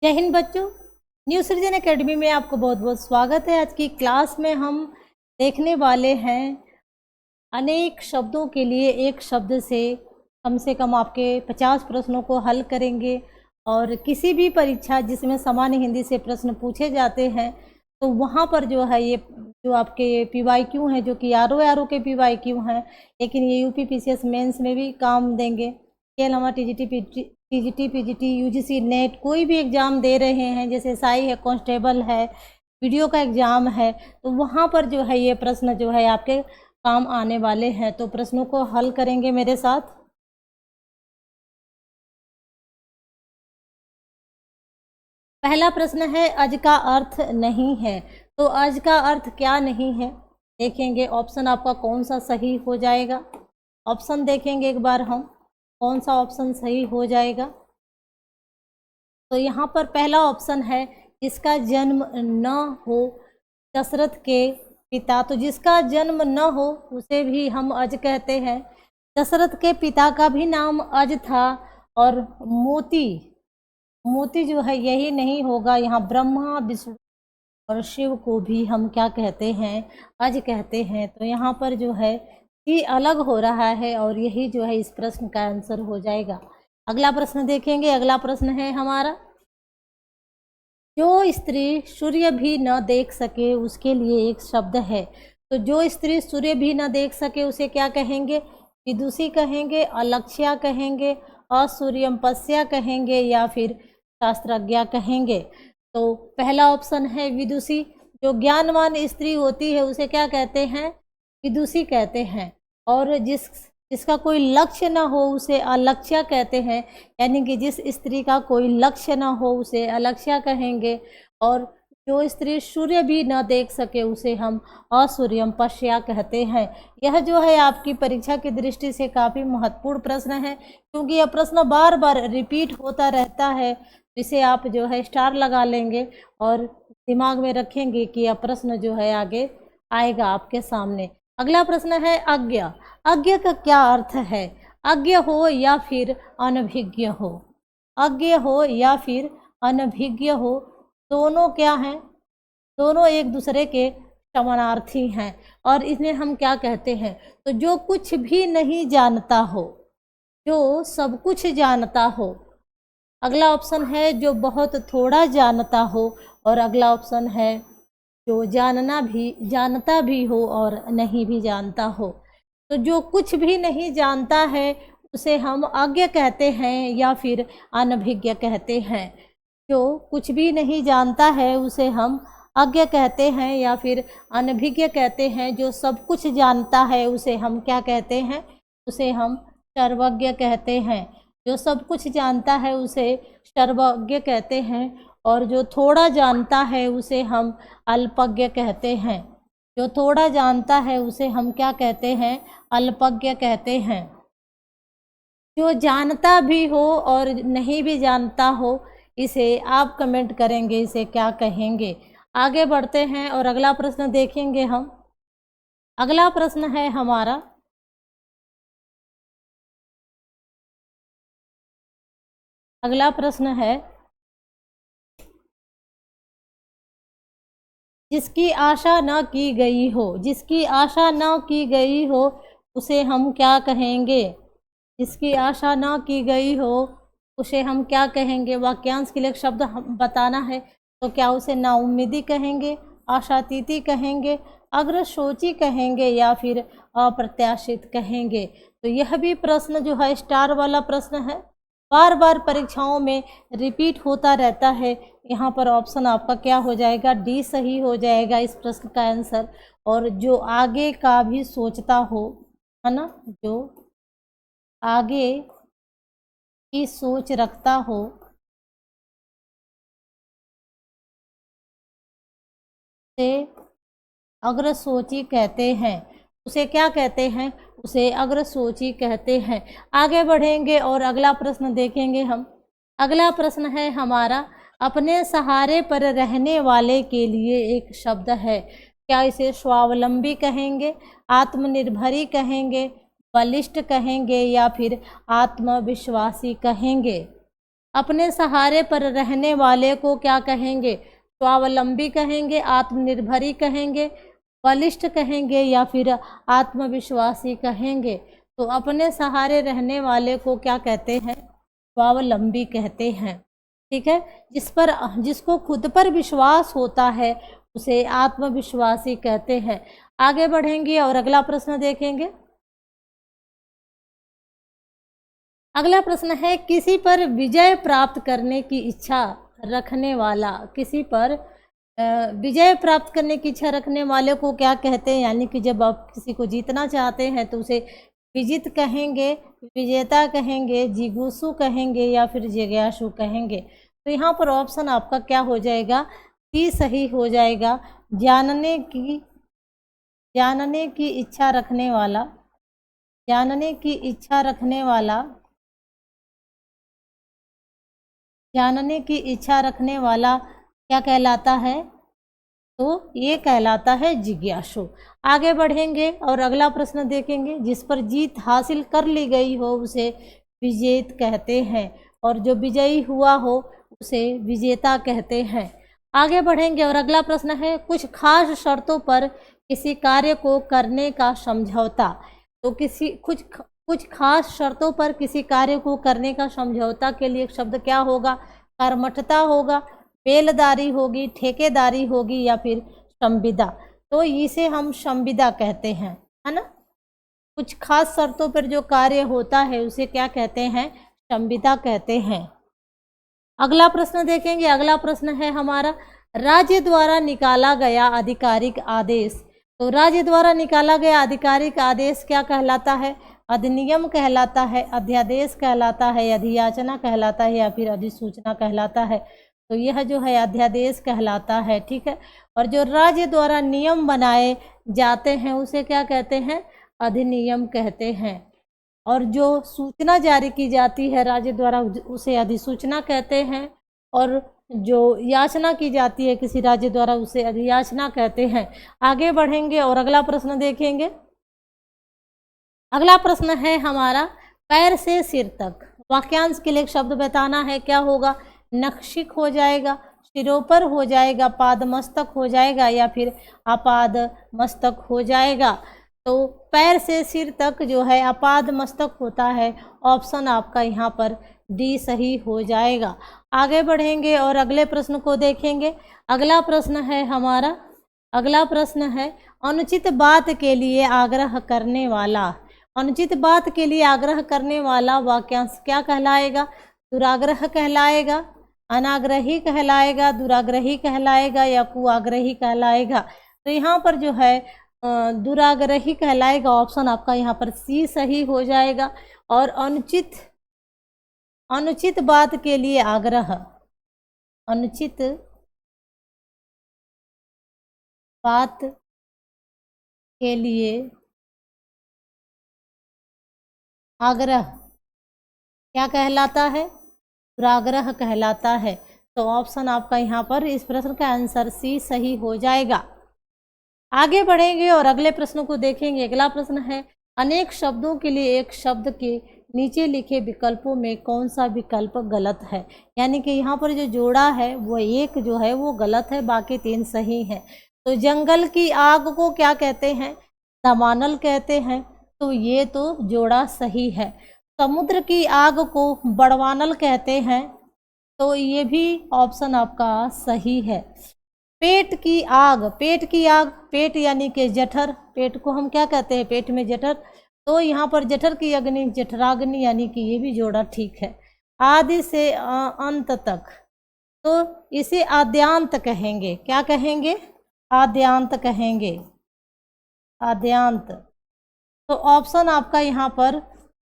जय हिंद बच्चों, न्यू सृजन एकेडमी में आपको बहुत बहुत स्वागत है। आज की क्लास में हम देखने वाले हैं अनेक शब्दों के लिए एक शब्द से कम आपके 50 प्रश्नों को हल करेंगे। और किसी भी परीक्षा जिसमें सामान्य हिंदी से प्रश्न पूछे जाते हैं तो वहाँ पर जो है ये जो आपके PYQ हैं, जो कि RO के PYQ हैं, लेकिन ये UP PCS मेंस में भी काम देंगे। के अलावा TGT PGT UGC नेट कोई भी एग्ज़ाम दे रहे हैं, जैसे SI है, कांस्टेबल है, वीडियो का एग्ज़ाम है, तो वहाँ पर जो है ये प्रश्न जो है आपके काम आने वाले हैं। तो प्रश्नों को हल करेंगे मेरे साथ। पहला प्रश्न है अज का अर्थ नहीं है। तो अज का अर्थ क्या नहीं है देखेंगे। ऑप्शन आपका कौन सा सही हो जाएगा, ऑप्शन देखेंगे एक बार हम, कौन सा ऑप्शन सही हो जाएगा। तो यहाँ पर पहला ऑप्शन है जिसका जन्म न हो, दशरथ के पिता। तो जिसका जन्म न हो उसे भी हम अज कहते हैं। दशरथ के पिता का भी नाम अज था। और मोती जो है यही नहीं होगा, यहाँ ब्रह्मा विष्णु और शिव को भी हम क्या कहते हैं, अज कहते हैं। तो यहाँ पर जो है ये अलग हो रहा है और यही जो है इस प्रश्न का आंसर हो जाएगा। अगला प्रश्न देखेंगे। अगला प्रश्न है हमारा, जो स्त्री सूर्य भी न देख सके उसके लिए एक शब्द है। तो जो स्त्री सूर्य भी न देख सके उसे क्या कहेंगे, विदुषी कहेंगे, अलक्ष्या कहेंगे, असूर्यम पश्या कहेंगे, या फिर शास्त्रज्ञा कहेंगे। तो पहला ऑप्शन है विदुषी। जो ज्ञानवान स्त्री होती है उसे क्या कहते हैं, विदुषी कहते हैं। और जिसका कोई लक्ष्य ना हो उसे अलक्ष्या कहते हैं, यानी कि जिस स्त्री का कोई लक्ष्य ना हो उसे अलक्ष्या कहेंगे। और जो स्त्री सूर्य भी न देख सके उसे हम असूर्यम पश्या कहते हैं। यह जो है आपकी परीक्षा की दृष्टि से काफ़ी महत्वपूर्ण प्रश्न है, क्योंकि यह प्रश्न बार बार रिपीट होता रहता है। इसे आप जो है स्टार लगा लेंगे और दिमाग में रखेंगे कि यह प्रश्न जो है आगे आएगा आपके सामने। अगला प्रश्न है आज्ञा। आज्ञा का क्या अर्थ है, अज्ञ हो या फिर अनभिज्ञ हो। अज्ञ हो या फिर अनभिज्ञ हो, दोनों क्या हैं, दोनों एक दूसरे के समानार्थी हैं। और इन्हें हम क्या कहते हैं, तो जो कुछ भी नहीं जानता हो, जो सब कुछ जानता हो। अगला ऑप्शन है जो बहुत थोड़ा जानता हो। और अगला ऑप्शन है जो जानता भी हो और नहीं भी जानता हो। तो जो कुछ भी नहीं जानता है उसे हम अज्ञ कहते हैं या फिर अनभिज्ञ कहते हैं। जो कुछ भी नहीं जानता है उसे हम अज्ञ कहते हैं या फिर अनभिज्ञ कहते हैं। जो सब कुछ जानता है उसे हम क्या कहते हैं, उसे हम सर्वज्ञ कहते हैं। जो सब कुछ जानता है उसे सर्वज्ञ कहते हैं। और जो थोड़ा जानता है उसे हम अल्पज्ञ कहते हैं। जो थोड़ा जानता है उसे हम क्या कहते हैं, अल्पज्ञ कहते हैं। जो जानता भी हो और नहीं भी जानता हो, इसे आप कमेंट करेंगे इसे क्या कहेंगे। आगे बढ़ते हैं और अगला प्रश्न देखेंगे हम। अगला प्रश्न है हमारा, अगला प्रश्न है जिसकी आशा न की गई हो। जिसकी आशा न की गई हो उसे हम क्या कहेंगे, जिसकी आशा न की गई हो उसे हम क्या कहेंगे। वाक्यांश के लिए शब्द हम बताना है, तो क्या उसे नाउम्मीदी कहेंगे, आशातीती कहेंगे, अग्रशोची कहेंगे, या फिर अप्रत्याशित कहेंगे। तो यह भी प्रश्न जो है स्टार वाला प्रश्न है, बार बार परीक्षाओं में रिपीट होता रहता है। यहाँ पर ऑप्शन आपका क्या हो जाएगा, डी सही हो जाएगा इस प्रश्न का आंसर। और जो आगे का भी सोचता हो, है ना, जो आगे की सोच रखता हो से अग्रसोची कहते हैं। उसे क्या कहते हैं, उसे अग्रसोची कहते हैं। आगे बढ़ेंगे और अगला प्रश्न देखेंगे हम। अगला प्रश्न है हमारा, अपने सहारे पर रहने वाले के लिए एक शब्द है। क्या इसे स्वावलंबी कहेंगे, आत्मनिर्भरी कहेंगे, बलिष्ठ कहेंगे, या फिर आत्मविश्वासी कहेंगे। अपने सहारे पर रहने वाले को क्या कहेंगे? स्वावलंबी कहेंगे, आत्मनिर्भरी कहेंगे, बलिष्ठ कहेंगे या फिर आत्मविश्वासी कहेंगे? तो अपने सहारे रहने वाले को क्या कहते हैं? स्वावलंबी कहते हैं। ठीक है, जिसको खुद पर विश्वास होता है उसे आत्मविश्वासी कहते हैं। आगे बढ़ेंगे और अगला प्रश्न देखेंगे। अगला प्रश्न है, किसी पर विजय प्राप्त करने की इच्छा रखने वाला, किसी पर विजय प्राप्त करने की इच्छा रखने वाले को क्या कहते हैं? यानी कि जब आप किसी को जीतना चाहते हैं तो उसे विजित कहेंगे, विजेता कहेंगे, जिगुसु कहेंगे या फिर जिज्ञासु कहेंगे? तो यहाँ पर ऑप्शन आपका क्या हो जाएगा? सी सही हो जाएगा। जानने की इच्छा रखने वाला, जानने की इच्छा रखने वाला, जानने की इच्छा रखने वाला क्या कहलाता है? तो ये कहलाता है जिज्ञासु। आगे बढ़ेंगे और अगला प्रश्न देखेंगे। जिस पर जीत हासिल कर ली गई हो उसे विजेत कहते हैं और जो विजयी हुआ हो उसे विजेता कहते हैं। आगे बढ़ेंगे और अगला प्रश्न है, कुछ खास शर्तों पर किसी कार्य को करने का समझौता। तो कुछ खास शर्तों पर किसी कार्य को करने का समझौता के लिए एक शब्द क्या होगा? कर्मठता होगा, बेलदारी होगी, ठेकेदारी होगी या फिर संविदा? तो इसे हम संविदा कहते हैं, है ना। कुछ खास शर्तों पर जो कार्य होता है उसे क्या कहते हैं? संविदा कहते हैं। अगला प्रश्न देखेंगे। अगला प्रश्न है हमारा, राज्य द्वारा निकाला गया आधिकारिक आदेश। तो राज्य द्वारा निकाला गया आधिकारिक आदेश क्या कहलाता है? अधिनियम कहलाता है, अध्यादेश कहलाता है, अधियाचना कहलाता है या फिर अधिसूचना कहलाता है? तो यह जो है अध्यादेश कहलाता है। ठीक है, और जो राज्य द्वारा नियम बनाए जाते हैं उसे क्या कहते हैं? अधिनियम कहते हैं। और जो सूचना जारी की जाती है राज्य द्वारा उसे अधिसूचना कहते हैं, और जो याचना की जाती है किसी राज्य द्वारा उसे अधियाचना कहते हैं। आगे बढ़ेंगे और अगला प्रश्न देखेंगे। अगला प्रश्न है हमारा, पैर से सिर तक। वाक्यांश के लिए एक शब्द बताना है, क्या होगा? नखशिख हो जाएगा, सिरोपर हो जाएगा, पाद मस्तक हो जाएगा या फिर अपाद मस्तक हो जाएगा? तो पैर से सिर तक जो है अपाद मस्तक होता है। ऑप्शन आपका यहाँ पर डी सही हो जाएगा। आगे बढ़ेंगे और अगले प्रश्न को देखेंगे। अगला प्रश्न है हमारा, अगला प्रश्न है, अनुचित बात के लिए आग्रह करने वाला। अनुचित बात के लिए आग्रह करने वाला वाक्यांश क्या कहलाएगा? दुराग्रह कहलाएगा, अनाग्रही कहलाएगा, दुराग्रही कहलाएगा या कुआग्रही कहलाएगा? तो यहाँ पर जो है दुराग्रही कहलाएगा। ऑप्शन आपका यहाँ पर सी सही हो जाएगा। और अनुचित बात के लिए आग्रह, अनुचित बात के लिए आग्रह क्या कहलाता है? दुराग्रह कहलाता है। तो ऑप्शन आपका यहाँ पर इस प्रश्न का आंसर सी सही हो जाएगा। आगे बढ़ेंगे और अगले प्रश्न को देखेंगे। अगला प्रश्न है, अनेक शब्दों के लिए एक शब्द के नीचे लिखे विकल्पों में कौन सा विकल्प गलत है? यानी कि यहाँ पर जो जोड़ा है वो एक जो है वो गलत है, बाकी तीन सही हैं। तो जंगल की आग को क्या कहते हैं? दामानल कहते हैं। तो ये तो जोड़ा सही है। समुद्र की आग को बड़वानल कहते हैं। तो ये भी ऑप्शन आपका सही है। पेट की आग, पेट यानी कि जठर, पेट को हम क्या कहते हैं? पेट में जठर। तो यहाँ पर जठर की अग्नि जठराग्नि, यानी कि ये भी जोड़ा ठीक है। आदि से अंत तक, तो इसे आद्यांत कहेंगे। क्या कहेंगे? आद्यांत कहेंगे, आद्यांत। तो ऑप्शन आपका यहाँ पर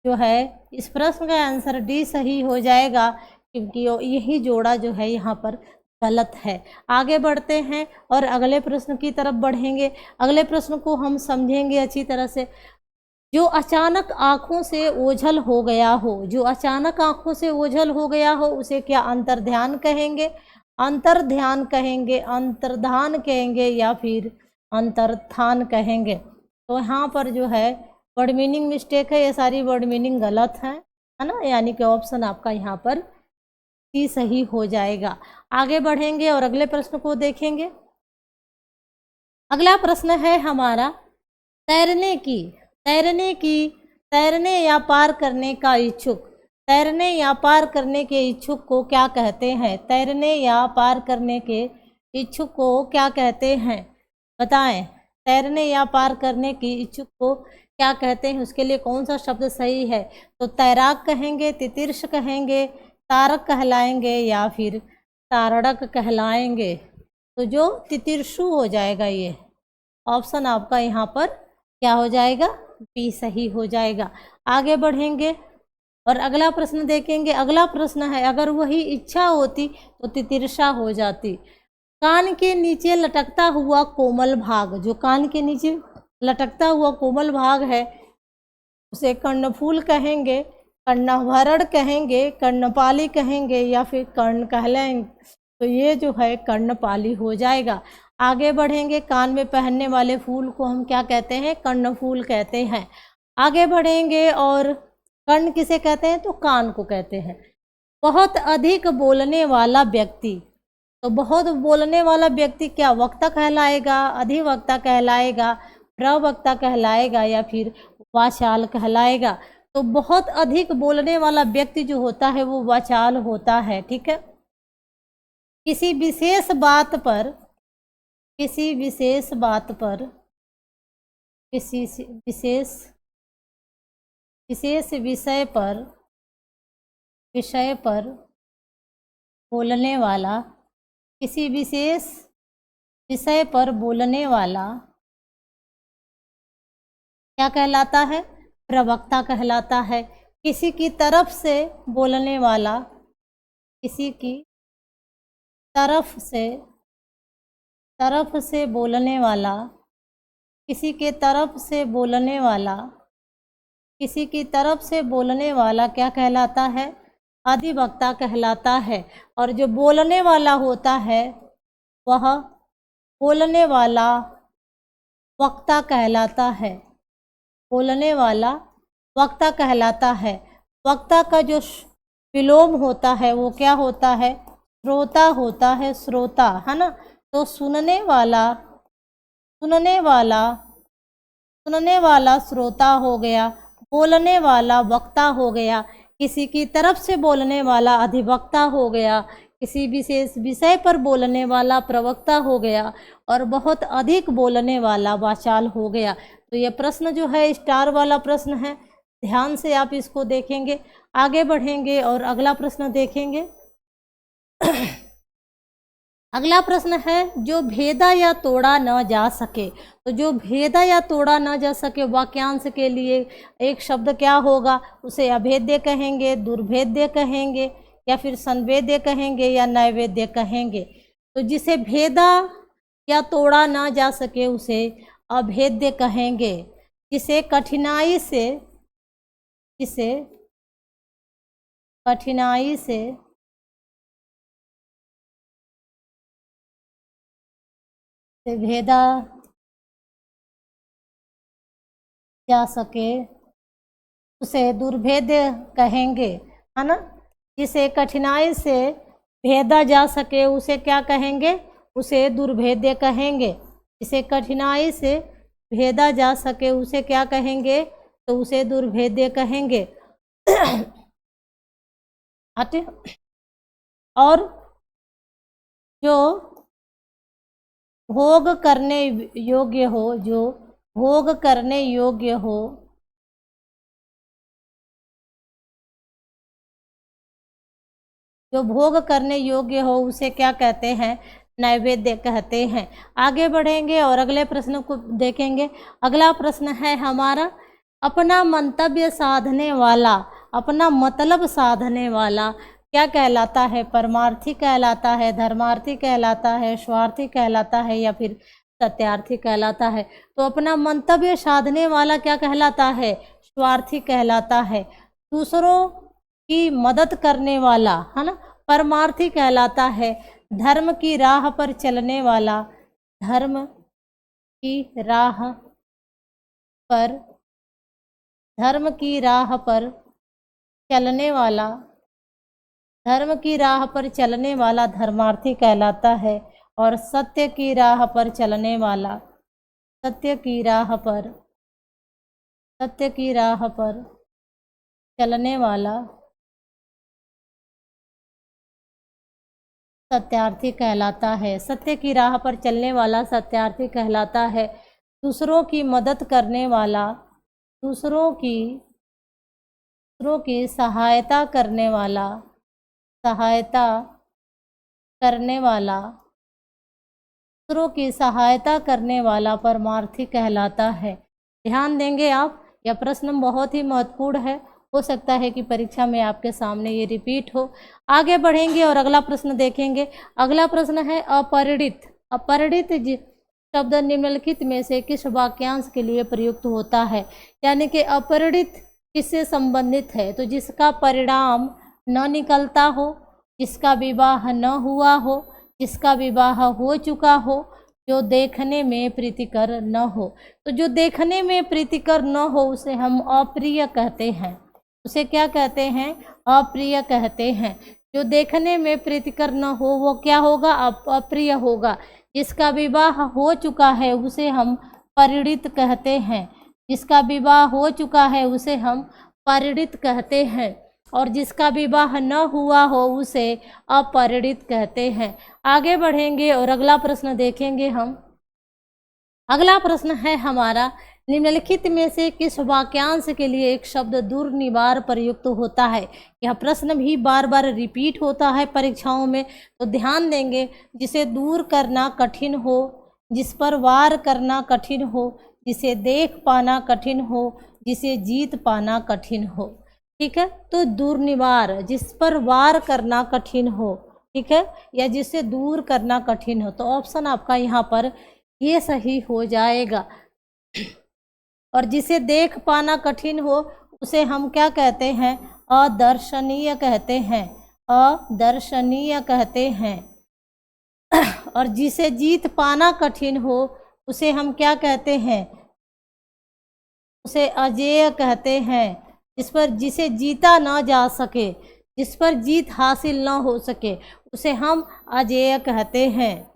जो है इस प्रश्न का आंसर डी सही हो जाएगा, क्योंकि यही जोड़ा जो है यहाँ पर गलत है। आगे बढ़ते हैं और अगले प्रश्न की तरफ बढ़ेंगे। अगले प्रश्न को हम समझेंगे अच्छी तरह से। जो अचानक आँखों से ओझल हो गया हो, जो अचानक आँखों से ओझल हो गया हो उसे क्या अंतर्ध्यान कहेंगे? अंतर्ध्यान कहेंगे, अंतर्धान कहेंगे या फिर अंतर्धान कहेंगे? तो यहाँ पर जो है वर्ड मीनिंग मिस्टेक है, ये सारी वर्ड मीनिंग गलत है ना। यानी कि ऑप्शन आपका यहाँ पर सी सही हो जाएगा। आगे बढ़ेंगे और अगले प्रश्न को देखेंगे। अगला प्रश्न है हमारा तैरने की। तैरने की, तैरने या पार करने का इच्छुक। तैरने या पार करने के इच्छुक को क्या कहते हैं? तैरने या पार करने के इच्छुक को क्या कहते हैं? बताएं। तैरने या पार करने की इच्छुक को क्या कहते हैं? उसके लिए कौन सा शब्द सही है? तो तैराक कहेंगे, तितीर्ष कहेंगे, तारक कहलाएंगे या फिर तारड़क कहलाएंगे? तो जो तितीर्षु हो जाएगा, ये ऑप्शन आपका यहाँ पर क्या हो जाएगा? बी सही हो जाएगा। आगे बढ़ेंगे और अगला प्रश्न देखेंगे। अगला प्रश्न है अगर वही इच्छा होती तो तितिर्षा हो जाती। कान के नीचे लटकता हुआ कोमल भाग, जो कान के नीचे लटकता हुआ कोमल भाग है उसे कर्णफूल कहेंगे, कर्णभरण कहेंगे, कर्णपाली कहेंगे या फिर कर्ण कहलाएंगे? तो ये जो है कर्णपाली हो जाएगा। आगे बढ़ेंगे। कान में पहनने वाले फूल को हम क्या कहते हैं? कर्णफूल कहते हैं। आगे बढ़ेंगे और कर्ण किसे कहते हैं? तो कान को कहते हैं। बहुत अधिक बोलने वाला व्यक्ति, तो बहुत बोलने वाला व्यक्ति क्या वक्ता कहलाएगा, अधिवक्ता कहलाएगा, प्रवक्ता कहलाएगा या फिर वाचाल कहलाएगा? तो बहुत अधिक बोलने वाला व्यक्ति जो होता है वो वाचाल होता है। ठीक है। किसी विशेष बात पर, किसी विशेष बात पर, किसी विशेष विषय पर, विषय पर बोलने वाला, किसी विशेष विषय पर बोलने वाला क्या कहलाता है? प्रवक्ता कहलाता है। किसी की तरफ से बोलने वाला, किसी की तरफ से बोलने वाला, किसी के तरफ से बोलने वाला, किसी की तरफ से बोलने वाला क्या कहलाता है? अधिवक्ता कहलाता है। और जो बोलने वाला होता है वह बोलने वाला वक्ता कहलाता है। बोलने वाला वक्ता कहलाता है। वक्ता का जो विलोम होता है वो क्या होता है? श्रोता होता है, श्रोता, है ना। तो सुनने वाला श्रोता हो गया, बोलने वाला वक्ता हो गया, किसी की तरफ से बोलने वाला अधिवक्ता हो गया, किसी विशेष विषय पर बोलने वाला प्रवक्ता हो गया और बहुत अधिक बोलने वाला वाचाल हो गया। तो ये प्रश्न जो है स्टार वाला प्रश्न है, ध्यान से आप इसको देखेंगे। आगे बढ़ेंगे और अगला प्रश्न देखेंगे। अगला प्रश्न है जो भेदा या तोड़ा न जा सके। तो जो भेदा या तोड़ा न जा सके वाक्यांश के लिए एक शब्द क्या होगा? उसे अभेद्य कहेंगे, दुर्भेद्य कहेंगे या फिर संवेद्य कहेंगे या नैवेद्य कहेंगे? तो जिसे भेदा या तोड़ा न जा सके उसे अभेद्य कहेंगे। जिसे कठिनाई से भेदा जा सके उसे दुर्भेद्य कहेंगे, है ना। जिसे कठिनाई से भेदा जा सके उसे क्या कहेंगे? उसे दुर्भेद्य कहेंगे। जिसे कठिनाई से भेदा जा सके उसे क्या कहेंगे? तो उसे दुर्भेद्य कहेंगे। और जो भोग करने योग्य हो, जो भोग करने योग्य हो, जो भोग करने योग्य हो उसे क्या कहते हैं? नैवेद्य कहते हैं। आगे बढ़ेंगे और अगले प्रश्न को देखेंगे। अगला प्रश्न है हमारा अपना मंतव्य साधने वाला, अपना मतलब साधने वाला क्या कहलाता है? परमार्थी कहलाता है, धर्मार्थी कहलाता है, स्वार्थी कहलाता है या फिर सत्यार्थी कहलाता है? तो अपना मंतव्य साधने वाला क्या कहलाता है? स्वार्थी कहलाता है। दूसरों की मदद करने वाला, है ना, परमार्थी कहलाता है। धर्म की राह पर चलने वाला, धर्म की राह पर चलने वाला धर्म की राह पर चलने वाला धर्मार्थी कहलाता है, और सत्य की राह पर चलने वाला, सत्य की राह पर, सत्य की राह पर चलने वाला सत्यार्थी कहलाता है। सत्य की राह पर चलने वाला सत्यार्थी कहलाता है। दूसरों की मदद करने वाला, दूसरों की सहायता करने वाला, सहायता करने वाला, दूसरों की सहायता करने वाला परमार्थी कहलाता है। ध्यान देंगे आप, यह प्रश्न बहुत ही महत्वपूर्ण है। हो सकता है कि परीक्षा में आपके सामने ये रिपीट हो। आगे बढ़ेंगे और अगला प्रश्न देखेंगे। अगला प्रश्न है अपरिणित। अपरिणित शब्द निम्नलिखित में से किस वाक्यांश के लिए प्रयुक्त होता है? यानी कि अपरिणित किससे संबंधित है? तो जिसका परिणाम न निकलता हो, जिसका विवाह न हुआ हो, जिसका विवाह हो चुका हो, जो देखने में प्रीतिकर न हो। तो जो देखने में प्रीतिकर न हो उसे हम अप्रिय कहते हैं। उसे क्या कहते हैं? अप्रिय कहते हैं। जो देखने में प्रीतिकर न हो वो क्या होगा? अप्रिय होगा। जिसका विवाह हो चुका है उसे हम परिणित कहते हैं। जिसका विवाह हो चुका है उसे हम परिणित कहते हैं, और जिसका विवाह न हुआ हो उसे अपरिणित कहते हैं। आगे बढ़ेंगे और अगला प्रश्न देखेंगे हम। अगला प्रश्न है हमारा, निम्नलिखित में से किस वाक्यांश के लिए एक शब्द दुर्निवार प्रयुक्त होता है? यह प्रश्न भी बार बार रिपीट होता है परीक्षाओं में, तो ध्यान देंगे। जिसे दूर करना कठिन हो, जिस पर वार करना कठिन हो, जिसे देख पाना कठिन हो, जिसे जीत पाना कठिन हो। ठीक है, तो दुर्निवार, जिस पर वार करना कठिन हो, ठीक है, या जिसे दूर करना कठिन हो। तो ऑप्शन आपका यहाँ पर ये सही हो जाएगा। और जिसे देख पाना कठिन हो उसे हम क्या कहते हैं? अदर्शनीय कहते हैं, अदर्शनीय कहते हैं। और जिसे जीत पाना कठिन हो उसे हम क्या कहते हैं? उसे अजेय कहते हैं। जिसे जीता ना जा सके, जिस पर जीत हासिल ना हो सके उसे हम अजेय कहते हैं।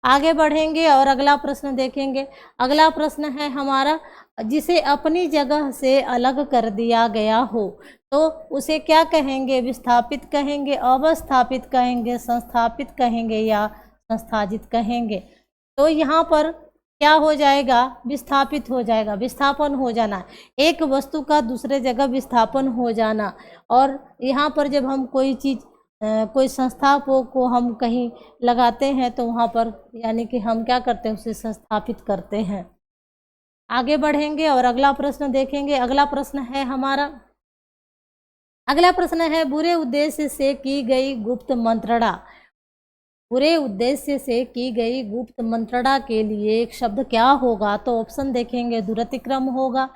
आगे बढ़ेंगे और अगला प्रश्न देखेंगे। अगला प्रश्न है हमारा, जिसे अपनी जगह से अलग कर दिया गया हो तो उसे क्या कहेंगे? विस्थापित कहेंगे, अवस्थापित कहेंगे, संस्थापित कहेंगे या संस्थाजित कहेंगे? तो यहाँ पर क्या हो जाएगा? विस्थापित हो जाएगा, विस्थापन हो जाना, एक वस्तु का दूसरे जगह विस्थापन हो जाना। और यहाँ पर जब हम कोई चीज़ कोई संस्था को हम कहीं लगाते हैं तो वहाँ पर यानी कि हम क्या करते हैं? उसे संस्थापित करते हैं। आगे बढ़ेंगे और अगला प्रश्न देखेंगे। अगला प्रश्न है हमारा, अगला प्रश्न है, बुरे उद्देश्य से की गई गुप्त मंत्रणा। बुरे उद्देश्य से की गई गुप्त मंत्रणा के लिए एक शब्द क्या होगा? तो ऑप्शन देखेंगे, दुरतिक्रम होगा,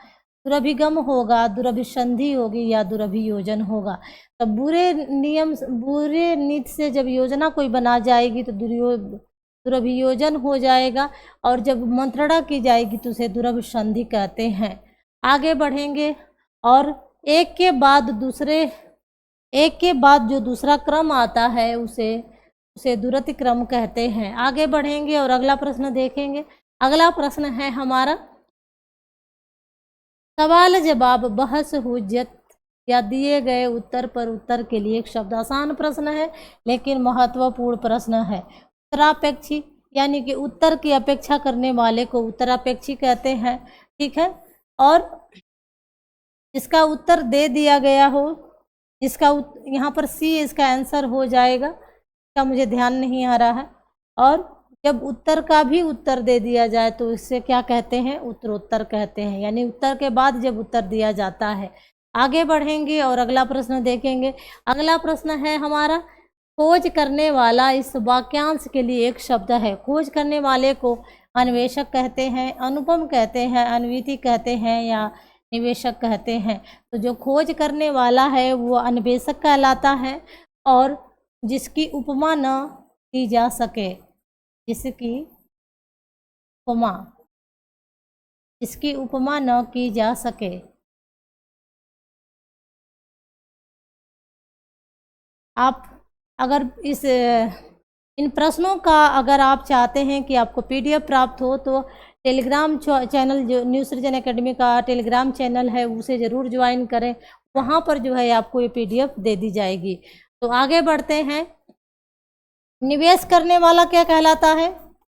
दुरभिगम होगा, दुरभिसंधि होगी या दुरभियोजन होगा। तो बुरे नीति से जब योजना कोई बना जाएगी तो दुरभियोजन हो जाएगा, और जब मंत्रणा की जाएगी तो उसे दुरभिसंधि कहते हैं। आगे बढ़ेंगे और एक के बाद जो दूसरा क्रम आता है उसे दुरतिक्रम कहते हैं। आगे बढ़ेंगे और अगला प्रश्न देखेंगे। अगला प्रश्न है हमारा, सवाल जवाब बहस हुज्जत या दिए गए उत्तर पर उत्तर के लिए एक शब्द। आसान प्रश्न है लेकिन महत्वपूर्ण प्रश्न है। उत्तरापेक्षी यानी कि उत्तर की अपेक्षा करने वाले को उत्तरापेक्षी कहते हैं। ठीक है, और जिसका उत्तर दे दिया गया हो, यहाँ पर सी इसका आंसर हो जाएगा, इसका मुझे ध्यान नहीं आ रहा है। और जब उत्तर का भी उत्तर दे दिया जाए तो इससे क्या कहते हैं? उत्तरोत्तर कहते हैं, यानी उत्तर के बाद जब उत्तर दिया जाता है। आगे बढ़ेंगे और अगला प्रश्न देखेंगे। अगला प्रश्न है हमारा, खोज करने वाला इस वाक्यांश के लिए एक शब्द है। खोज करने वाले को अन्वेषक कहते हैं, अनुपम कहते हैं, अन्विति कहते हैं या निवेशक कहते हैं। तो जो खोज करने वाला है वो अन्वेषक कहलाता है, और जिसकी उपमा न की जा सके, जिसकी उपमा न की जा सके। आप अगर इन प्रश्नों का अगर आप चाहते हैं कि आपको PDF प्राप्त हो तो टेलीग्राम चैनल जो न्यू सृजन एकेडमी का टेलीग्राम चैनल है उसे ज़रूर ज्वाइन करें। वहाँ पर जो है आपको ये PDF दे दी जाएगी। तो आगे बढ़ते हैं। निवेश करने वाला क्या कहलाता है?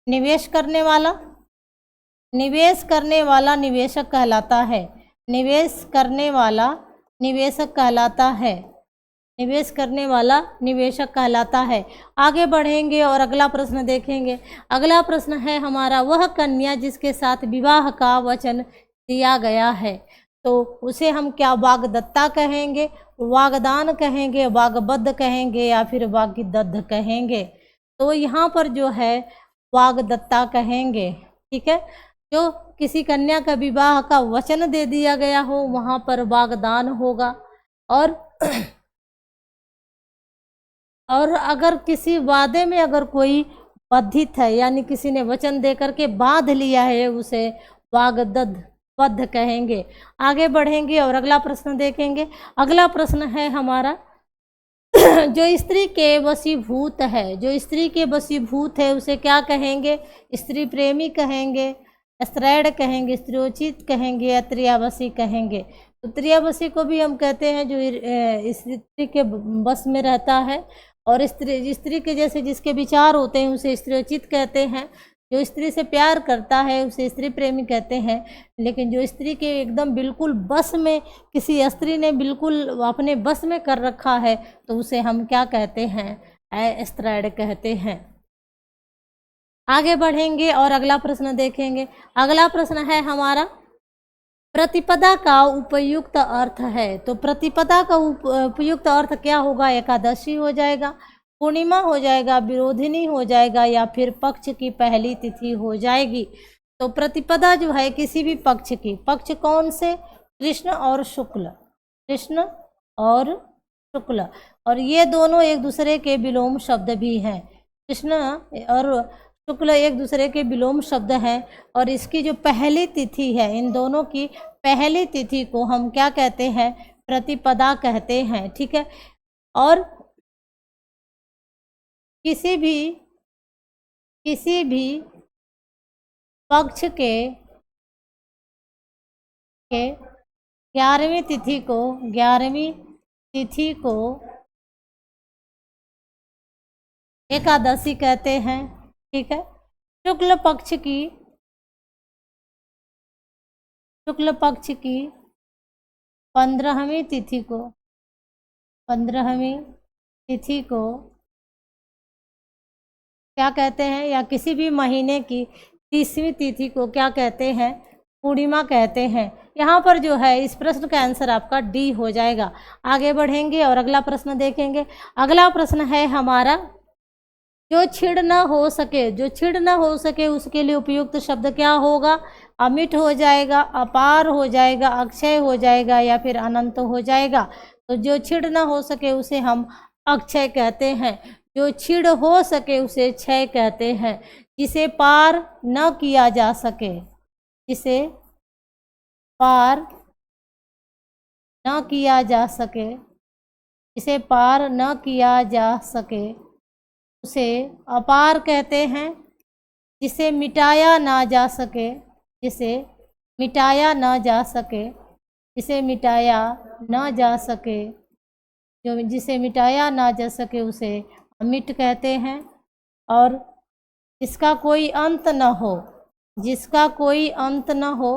निवेश करने वाला निवेशक कहलाता है। निवेश करने वाला निवेशक कहलाता है। निवेश करने वाला निवेशक कहलाता है। आगे बढ़ेंगे और अगला प्रश्न देखेंगे। अगला प्रश्न है हमारा, वह कन्या जिसके साथ विवाह का वचन दिया गया है, तो उसे हम क्या वाग्दत्ता कहेंगे, वागदान कहेंगे, वाग्बद्ध कहेंगे या फिर वाग्दत्त कहेंगे? तो यहाँ पर जो है वाग्दत्ता कहेंगे। ठीक है, जो किसी कन्या का विवाह का वचन दे दिया गया हो वहाँ पर वागदान होगा। और अगर किसी वादे में अगर कोई बद्धित है, यानी किसी ने वचन दे करके बांध लिया है, उसे वाग्दत्त कहेंगे। आगे बढ़ेंगे और अगला प्रश्न देखेंगे। अगला प्रश्न है हमारा, जो स्त्री के वशीभूत है, जो स्त्री के वशीभूत है उसे क्या कहेंगे? स्त्री प्रेमी कहेंगे, स्त्रैण कहेंगे, स्त्रोचित कहेंगे या त्रियावसी कहेंगे? तो त्रियावसी को भी हम कहते हैं जो स्त्री के बस में रहता है, और स्त्री के जैसे जिसके विचार होते हैं उसे स्त्रोचित कहते हैं। जो स्त्री से प्यार करता है उसे स्त्री प्रेमी कहते हैं। लेकिन जो स्त्री के एकदम बिल्कुल बस में, किसी स्त्री ने बिल्कुल अपने बस में कर रखा है, तो उसे हम क्या कहते हैं? स्त्रैण कहते हैं। आगे बढ़ेंगे और अगला प्रश्न देखेंगे। अगला प्रश्न है हमारा, प्रतिपदा का उपयुक्त अर्थ है। तो प्रतिपदा का उपयुक्त अर्थ क्या होगा? एकादशी हो जाएगा, पूर्णिमा हो जाएगा, विरोधिनी हो जाएगा या फिर पक्ष की पहली तिथि हो जाएगी। तो प्रतिपदा जो है किसी भी पक्ष की, पक्ष कौन से? कृष्ण और शुक्ल, कृष्ण और शुक्ल, और ये दोनों एक दूसरे के विलोम शब्द भी हैं। कृष्ण और शुक्ल एक दूसरे के विलोम शब्द हैं, और इसकी जो पहली तिथि है, इन दोनों की पहली तिथि को हम क्या कहते हैं? प्रतिपदा कहते हैं। ठीक है, और किसी भी पक्ष के 11वीं तिथि को एकादशी कहते हैं। ठीक है, शुक्ल पक्ष की 15वीं तिथि को क्या कहते हैं? या किसी भी महीने की 30वीं तिथि को क्या कहते हैं? पूर्णिमा कहते हैं। यहाँ पर जो है इस प्रश्न का आंसर आपका डी हो जाएगा। आगे बढ़ेंगे और अगला प्रश्न देखेंगे। अगला प्रश्न है हमारा, जो छिड़ न हो सके उसके लिए उपयुक्त शब्द क्या होगा? अमिट हो जाएगा, अपार हो जाएगा, अक्षय हो जाएगा या फिर अनंत हो जाएगा? तो जो छिड़ न हो सके उसे हम अक्षय कहते हैं। जो छिड़ हो सके उसे क्षय कहते हैं। जिसे पार न किया जा सके, जिसे पार न किया जा सके, जिसे पार न किया जा सके उसे अपार कहते हैं। जिसे मिटाया ना जा सके, जिसे मिटाया न जा सके, जिसे मिटाया न जा सके, जिसे मिटाया ना जा सके उसे अमिट कहते हैं। और जिसका कोई अंत न हो, जिसका कोई अंत न हो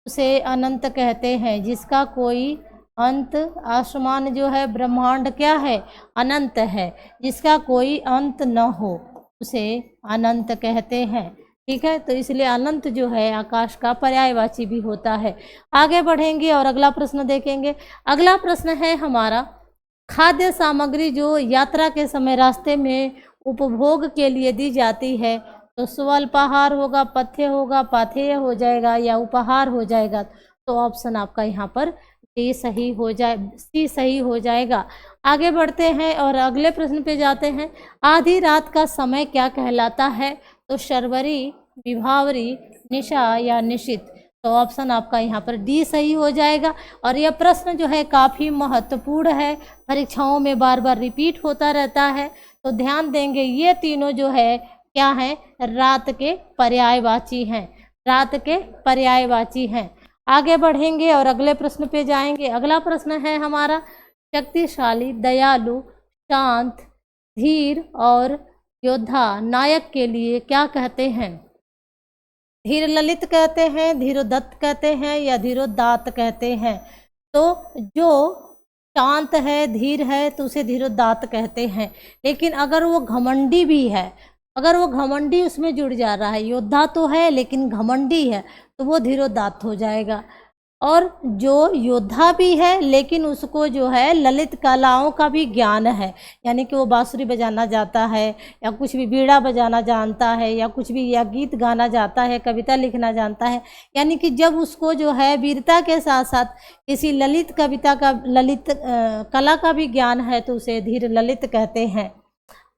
उसे अनंत कहते हैं। जिसका कोई अंत, आसमान जो है, ब्रह्मांड क्या है? अनंत है। जिसका कोई अंत न हो उसे अनंत कहते हैं। ठीक है, तो इसलिए अनंत जो है आकाश का पर्यायवाची भी होता है। आगे बढ़ेंगे और अगला प्रश्न देखेंगे। अगला प्रश्न है हमारा, खाद्य सामग्री जो यात्रा के समय रास्ते में उपभोग के लिए दी जाती है, तो स्वल्पाहार होगा, पथ्य होगा, पाथेय हो जाएगा या उपहार हो जाएगा? तो ऑप्शन आपका यहाँ पर सी सही हो जाएगा। आगे बढ़ते हैं और अगले प्रश्न पे जाते हैं। आधी रात का समय क्या कहलाता है? तो शर्वरी, विभावरी, निशा या निशित? तो ऑप्शन आपका यहाँ पर डी सही हो जाएगा। और यह प्रश्न जो है काफ़ी महत्वपूर्ण है, परीक्षाओं में बार बार रिपीट होता रहता है, तो ध्यान देंगे। ये तीनों जो है क्या हैं, रात के पर्यायवाची हैं, रात के पर्यायवाची हैं। आगे बढ़ेंगे और अगले प्रश्न पे जाएंगे। अगला प्रश्न है हमारा, शक्तिशाली, दयालु, शांत, धीर और योद्धा नायक के लिए क्या कहते हैं? धीर ललित कहते हैं, धीरोदत्त कहते हैं या धीरोदात्त कहते हैं? तो जो शांत है, धीर है, तो उसे धीरोदात्त कहते हैं। लेकिन अगर वो घमंडी भी है, अगर वो घमंडी उसमें जुड़ जा रहा है, योद्धा तो है लेकिन घमंडी है, तो वो धीरोदात्त हो जाएगा। और जो योद्धा भी है लेकिन उसको जो है ललित कलाओं का भी ज्ञान है, यानी कि वो बांसुरी बजाना जाता है या कुछ भी बीड़ा बजाना जानता है या कुछ भी या गीत गाना जाता है, कविता लिखना जानता है, यानी कि जब उसको जो है वीरता के साथ साथ किसी ललित कविता का, ललित कला का भी ज्ञान है, तो उसे धीर ललित कहते हैं।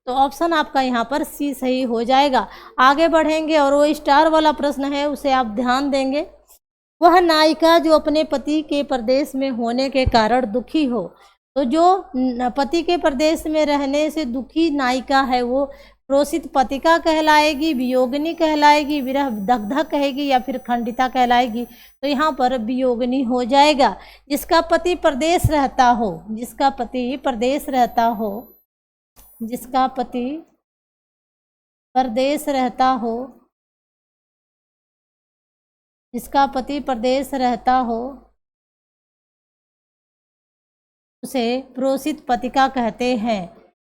तो ऑप्शन आपका यहाँ पर सी सही हो जाएगा। आगे बढ़ेंगे और वो स्टार वाला प्रश्न है, उसे आप ध्यान देंगे। वह नायिका जो अपने पति के परदेश में होने के कारण दुखी हो, तो जो पति के परदेश में रहने से दुखी नायिका है वो क्रोशित पतिका कहलाएगी, वियोगिनी कहलाएगी, विरह दग्धा कहेगी या फिर खंडिता कहलाएगी? तो यहाँ पर वियोगिनी हो जाएगा। जिसका पति परदेश रहता हो, जिसका पति परदेश रहता हो, जिसका पति परदेश रहता हो, जिसका पति परदेश रहता हो, उसे प्रोषित पतिका कहते हैं।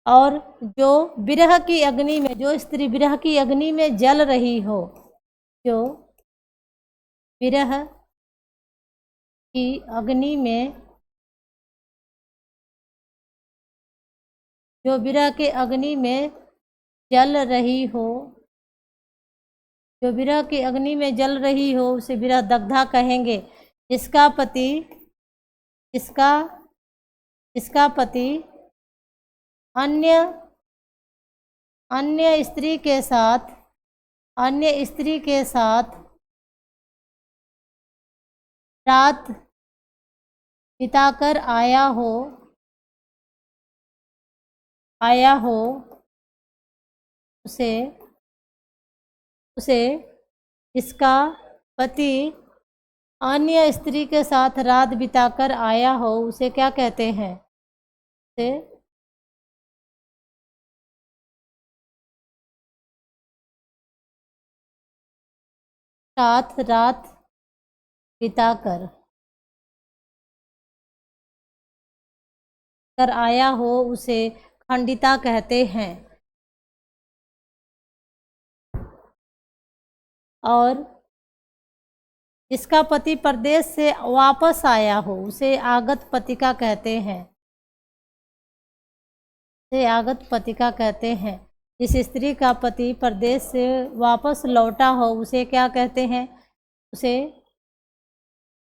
और जो विरह की अग्नि में, जो स्त्री विरह की अग्नि में जल रही हो, जो विरह की अग्नि में, जो विरह के अग्नि में जल रही हो, जो विरह की अग्नि में जल रही हो, उसे विरह दग्धा कहेंगे। इसका पति, इसका पति अन्य स्त्री के साथ, अन्य स्त्री के साथ रात बिताकर आया हो, उसे इसका पति अन्य स्त्री के साथ रात बिताकर आया हो, उसे क्या कहते हैं? उसे साथ रात बिताकर आया हो, उसे खंडिता कहते हैं। और जिसका पति परदेश से वापस आया हो, उसे आगत पतिका कहते हैं, उसे आगत पतिका कहते हैं। जिस स्त्री का पति परदेश से वापस लौटा हो, उसे क्या कहते हैं? उसे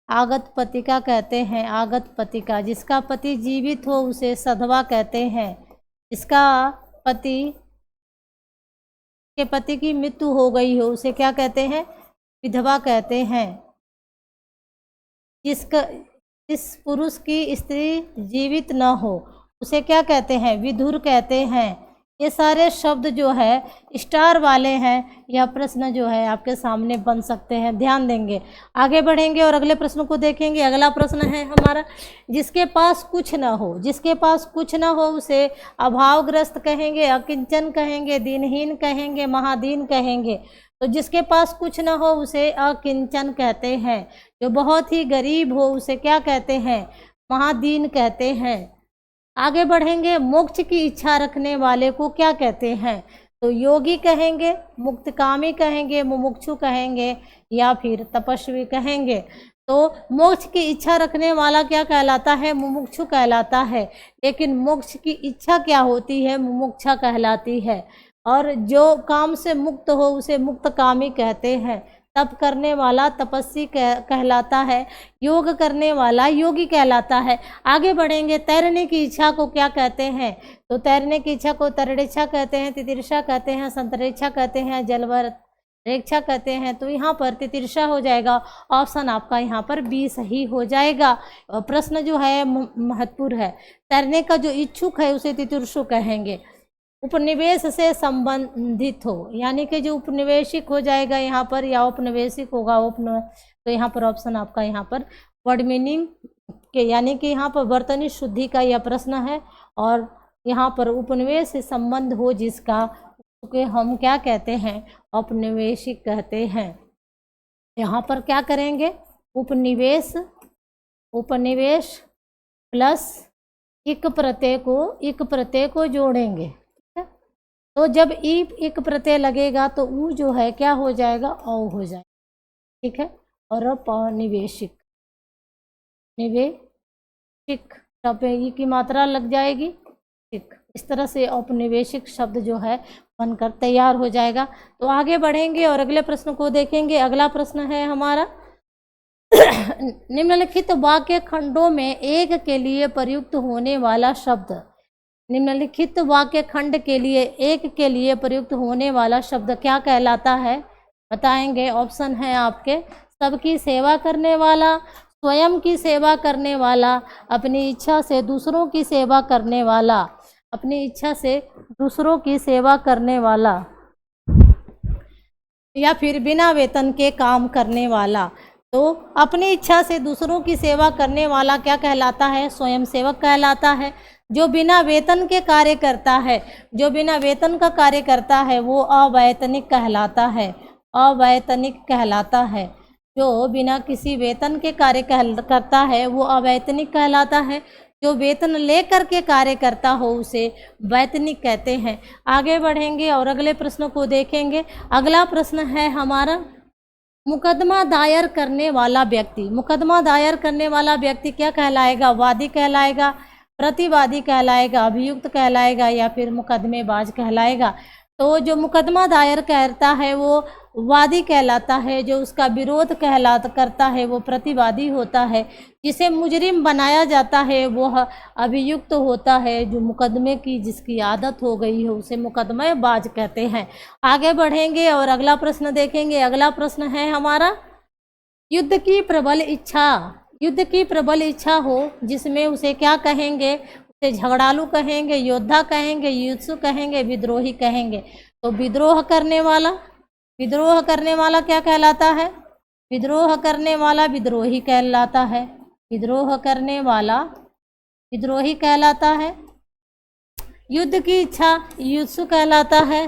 आगत पतिका कहते हैं, आगत पतिका। जिसका पति जीवित हो, उसे सधवा कहते हैं। जिसका पति के पति की मृत्यु हो गई हो, उसे क्या कहते हैं? विधवा कहते हैं। जिस पुरुष की स्त्री जीवित न हो, उसे क्या कहते हैं? विधुर कहते हैं। ये सारे शब्द जो है स्टार वाले हैं। यह प्रश्न जो है आपके सामने बन सकते हैं, ध्यान देंगे। आगे बढ़ेंगे और अगले प्रश्न को देखेंगे। अगला प्रश्न है हमारा, जिसके पास कुछ न हो, जिसके पास कुछ न हो उसे अभावग्रस्त कहेंगे, अकिंचन कहेंगे, दीनहीन कहेंगे, महादीन कहेंगे? तो जिसके पास कुछ न हो उसे अकिंचन कहते हैं। जो बहुत ही गरीब हो उसे क्या कहते हैं? महादीन कहते हैं। आगे बढ़ेंगे, मोक्ष की इच्छा रखने वाले को क्या कहते हैं? तो योगी कहेंगे, मुक्तकामी कहेंगे, मुमुक्षु कहेंगे या फिर तपस्वी कहेंगे? तो मोक्ष की इच्छा रखने वाला क्या कहलाता है? मुमुक्षु कहलाता है। लेकिन मोक्ष की इच्छा क्या होती है? मुमुक्षा कहलाती है। और जो काम से मुक्त हो उसे मुक्तकामी कहते हैं। तप करने वाला तपस्वी कहलाता है। योग करने वाला योगी कहलाता है। आगे बढ़ेंगे, तैरने की इच्छा को क्या कहते हैं? तो तैरने की इच्छा को तरणेच्छा कहते हैं, तितिक्षा कहते हैं, संतरेच्छा कहते हैं, परीक्षा कहते हैं, तो यहाँ पर तितिर्षा हो जाएगा। ऑप्शन आपका यहाँ पर बी सही हो जाएगा। प्रश्न जो है महत्वपूर्ण है। तैरने का जो इच्छुक है उसे तितिर्षु कहेंगे। उपनिवेश से संबंधित हो, यानी कि जो उपनिवेशिक हो जाएगा यहाँ पर, या उपनिवेशिक होगा तो यहाँ पर ऑप्शन आपका यहाँ पर वर्ड मीनिंग के, यानी कि यहाँ पर बर्तनी शुद्धि का यह प्रश्न है। और यहाँ पर उपनिवेश से संबंध हो जिसका, के हम क्या कहते हैं, औपनिवेशिक कहते हैं। यहाँ पर क्या करेंगे, उपनिवेश प्लस इक प्रत्यय को जोड़ेंगे। ठीक है, तो जब इक प्रत्यय लगेगा तो ऊ जो है क्या हो जाएगा, औ हो जाएगा। ठीक है, और औपनिवेशिक शब्द ई की मात्रा लग जाएगी। ठीक, इस तरह से औपनिवेशिक शब्द जो है बनकर तैयार हो जाएगा। तो आगे बढ़ेंगे और अगले प्रश्न को देखेंगे। अगला प्रश्न है हमारा निम्नलिखित वाक्य खंडों में एक के लिए प्रयुक्त होने वाला शब्द। निम्नलिखित वाक्य खंड के लिए एक के लिए प्रयुक्त होने वाला शब्द क्या कहलाता है, बताएंगे। ऑप्शन है आपके, सबकी सेवा करने वाला, स्वयं की सेवा करने वाला, अपनी इच्छा से दूसरों की सेवा करने वाला, अपनी इच्छा से दूसरों की सेवा करने वाला, या फिर बिना वेतन के काम करने वाला। तो अपनी इच्छा से दूसरों की सेवा करने वाला क्या कहलाता है, स्वयं सेवक कहलाता है। जो बिना वेतन के कार्य करता है, जो बिना वेतन का कार्य करता है वो अवैतनिक कहलाता है, अवैतनिक कहलाता है। जो बिना किसी वेतन के कार्य करता है वो अवैतनिक कहलाता है। जो वेतन लेकर के कार्य करता हो उसे वैतनिक कहते हैं। आगे बढ़ेंगे और अगले प्रश्न को देखेंगे। अगला प्रश्न है हमारा, मुकदमा दायर करने वाला व्यक्ति। मुकदमा दायर करने वाला व्यक्ति क्या कहलाएगा, वादी कहलाएगा, प्रतिवादी कहलाएगा, अभियुक्त कहलाएगा, या फिर मुकदमेबाज कहलाएगा। तो जो मुकदमा दायर करता है वो वादी कहलाता है, जो उसका विरोध करता है वो प्रतिवादी होता है, जिसे मुजरिम बनाया जाता है वो अभियुक्त होता है, जो मुकदमे की जिसकी आदत हो गई है उसे मुकदमेबाज कहते हैं। आगे बढ़ेंगे और अगला प्रश्न देखेंगे। अगला प्रश्न है हमारा, युद्ध की प्रबल इच्छा। युद्ध की प्रबल इच्छा हो जिसमें उसे क्या कहेंगे, उसे झगड़ालू कहेंगे, योद्धा कहेंगे, युत्सु कहेंगे, विद्रोही कहेंगे। तो विद्रोह करने वाला क्या कहलाता है, विद्रोह करने वाला विद्रोही कहलाता है, विद्रोह करने वाला विद्रोही कहलाता है। युद्ध की इच्छा युत्सु कहलाता है।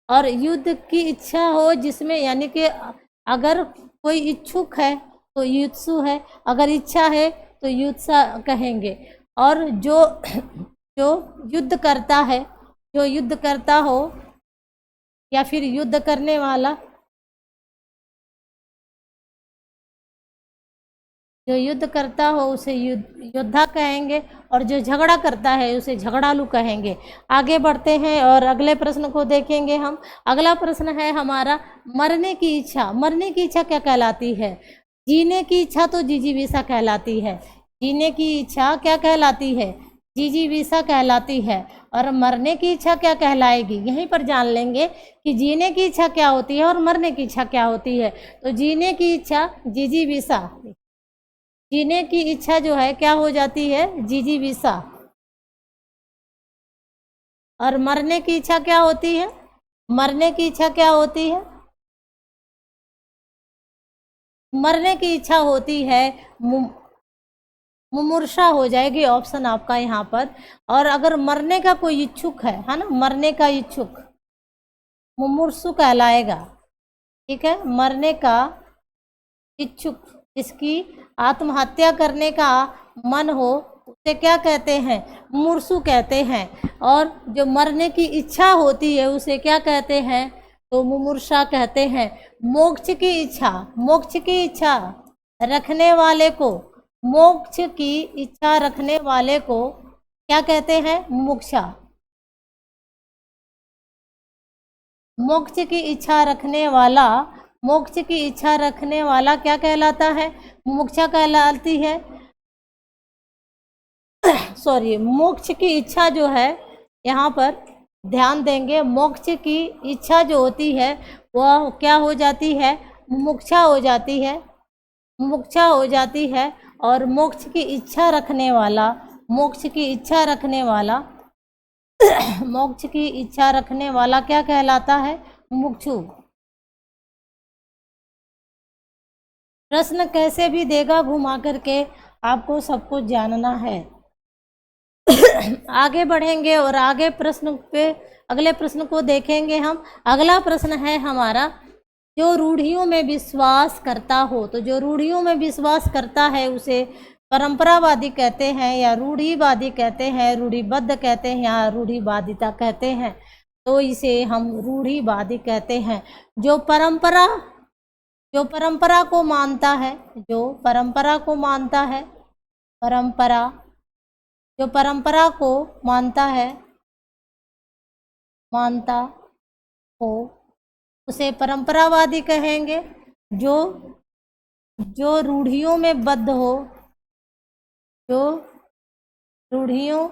और युद्ध की इच्छा हो जिसमें, यानी कि अगर कोई इच्छुक है तो युत्सु है, अगर इच्छा है तो युत्सा कहेंगे। और जो युद्ध करता है, जो युद्ध करता हो या फिर युद्ध करने वाला, जो युद्ध करता हो उसे योद्धा कहेंगे, और जो झगड़ा करता है उसे झगड़ालू कहेंगे। आगे बढ़ते हैं और अगले प्रश्न को देखेंगे हम। अगला प्रश्न है हमारा, मरने की इच्छा। मरने की इच्छा क्या कहलाती है, जीने की इच्छा तो जिजीविषा कहलाती है। जीने की इच्छा क्या कहलाती है, जिजीविषा कहलाती है। और मरने की इच्छा क्या कहलाएगी, यहीं पर जान लेंगे कि जीने की इच्छा क्या होती है और मरने की इच्छा क्या होती है। तो जीने की इच्छा जिजीविषा, जीने की इच्छा जो है क्या हो जाती है, जिजीविषा। और मरने की इच्छा क्या होती है, मरने की इच्छा क्या होती है, मरने की इच्छा होती है मुमूर्षा हो जाएगी। ऑप्शन आपका यहाँ पर। और अगर मरने का कोई इच्छुक है ना, मरने का इच्छुक मुमूर्षु कहलाएगा। ठीक है, मरने का इच्छुक, जिसकी आत्महत्या करने का मन हो उसे क्या कहते हैं, मुमूर्षु कहते हैं। और जो मरने की इच्छा होती है उसे क्या कहते हैं, तो मुमूर्षा कहते हैं। मोक्ष की इच्छा, मोक्ष की इच्छा रखने वाले को, मोक्ष की इच्छा रखने वाले को क्या कहते हैं, मुमुक्षा। मोक्ष की इच्छा रखने वाला, मोक्ष की इच्छा रखने वाला क्या कहलाता है, मुमुक्षा कहलाती है। सॉरी, मोक्ष की इच्छा जो है यहाँ पर ध्यान देंगे, मोक्ष की इच्छा जो होती है वह क्या हो जाती है, मुमुक्षा हो जाती है, मुमुक्षा हो जाती है। और मोक्ष की इच्छा रखने वाला, मोक्ष की इच्छा रखने वाला मोक्ष की इच्छा रखने वाला क्या कहलाता है, मुमुक्षु। प्रश्न कैसे भी देगा घुमा करके, आपको सब कुछ जानना है। आगे बढ़ेंगे और आगे प्रश्न पे, अगले प्रश्न को देखेंगे हम। अगला प्रश्न है हमारा, जो रूढ़ियों में विश्वास करता हो, तो जो रूढ़ियों में विश्वास करता है उसे परंपरावादी कहते हैं या रूढ़िवादी कहते हैं, रूढ़िबद्ध कहते हैं या रूढ़िवादिता कहते हैं। तो इसे हम रूढ़िवादी कहते हैं। जो परंपरा को मानता है, जो परंपरा को मानता है, परंपरा, जो परंपरा को मानता है, मानता हो, उसे परंपरावादी कहेंगे। जो रूढ़ियों में बद्ध हो, जो रूढ़ियों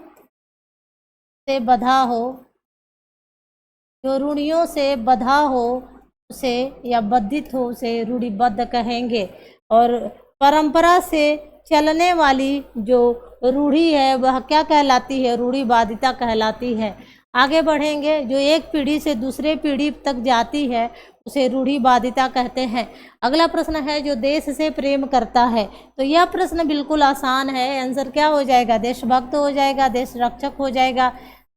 से बधा हो, जो रूढ़ियों से बधा हो उसे, या बद्धित हो, उसे रूढ़िबद्ध कहेंगे। और परंपरा से चलने वाली जो रूढ़ी है वह क्या कहलाती है, रूढ़िवादिता कहलाती है। आगे बढ़ेंगे, जो एक पीढ़ी से दूसरे पीढ़ी तक जाती है उसे रूढ़िवादिता कहते हैं। अगला प्रश्न है, जो देश से प्रेम करता है। तो यह प्रश्न बिल्कुल आसान है, आंसर क्या हो जाएगा, देशभक्त हो जाएगा, देश रक्षक हो जाएगा,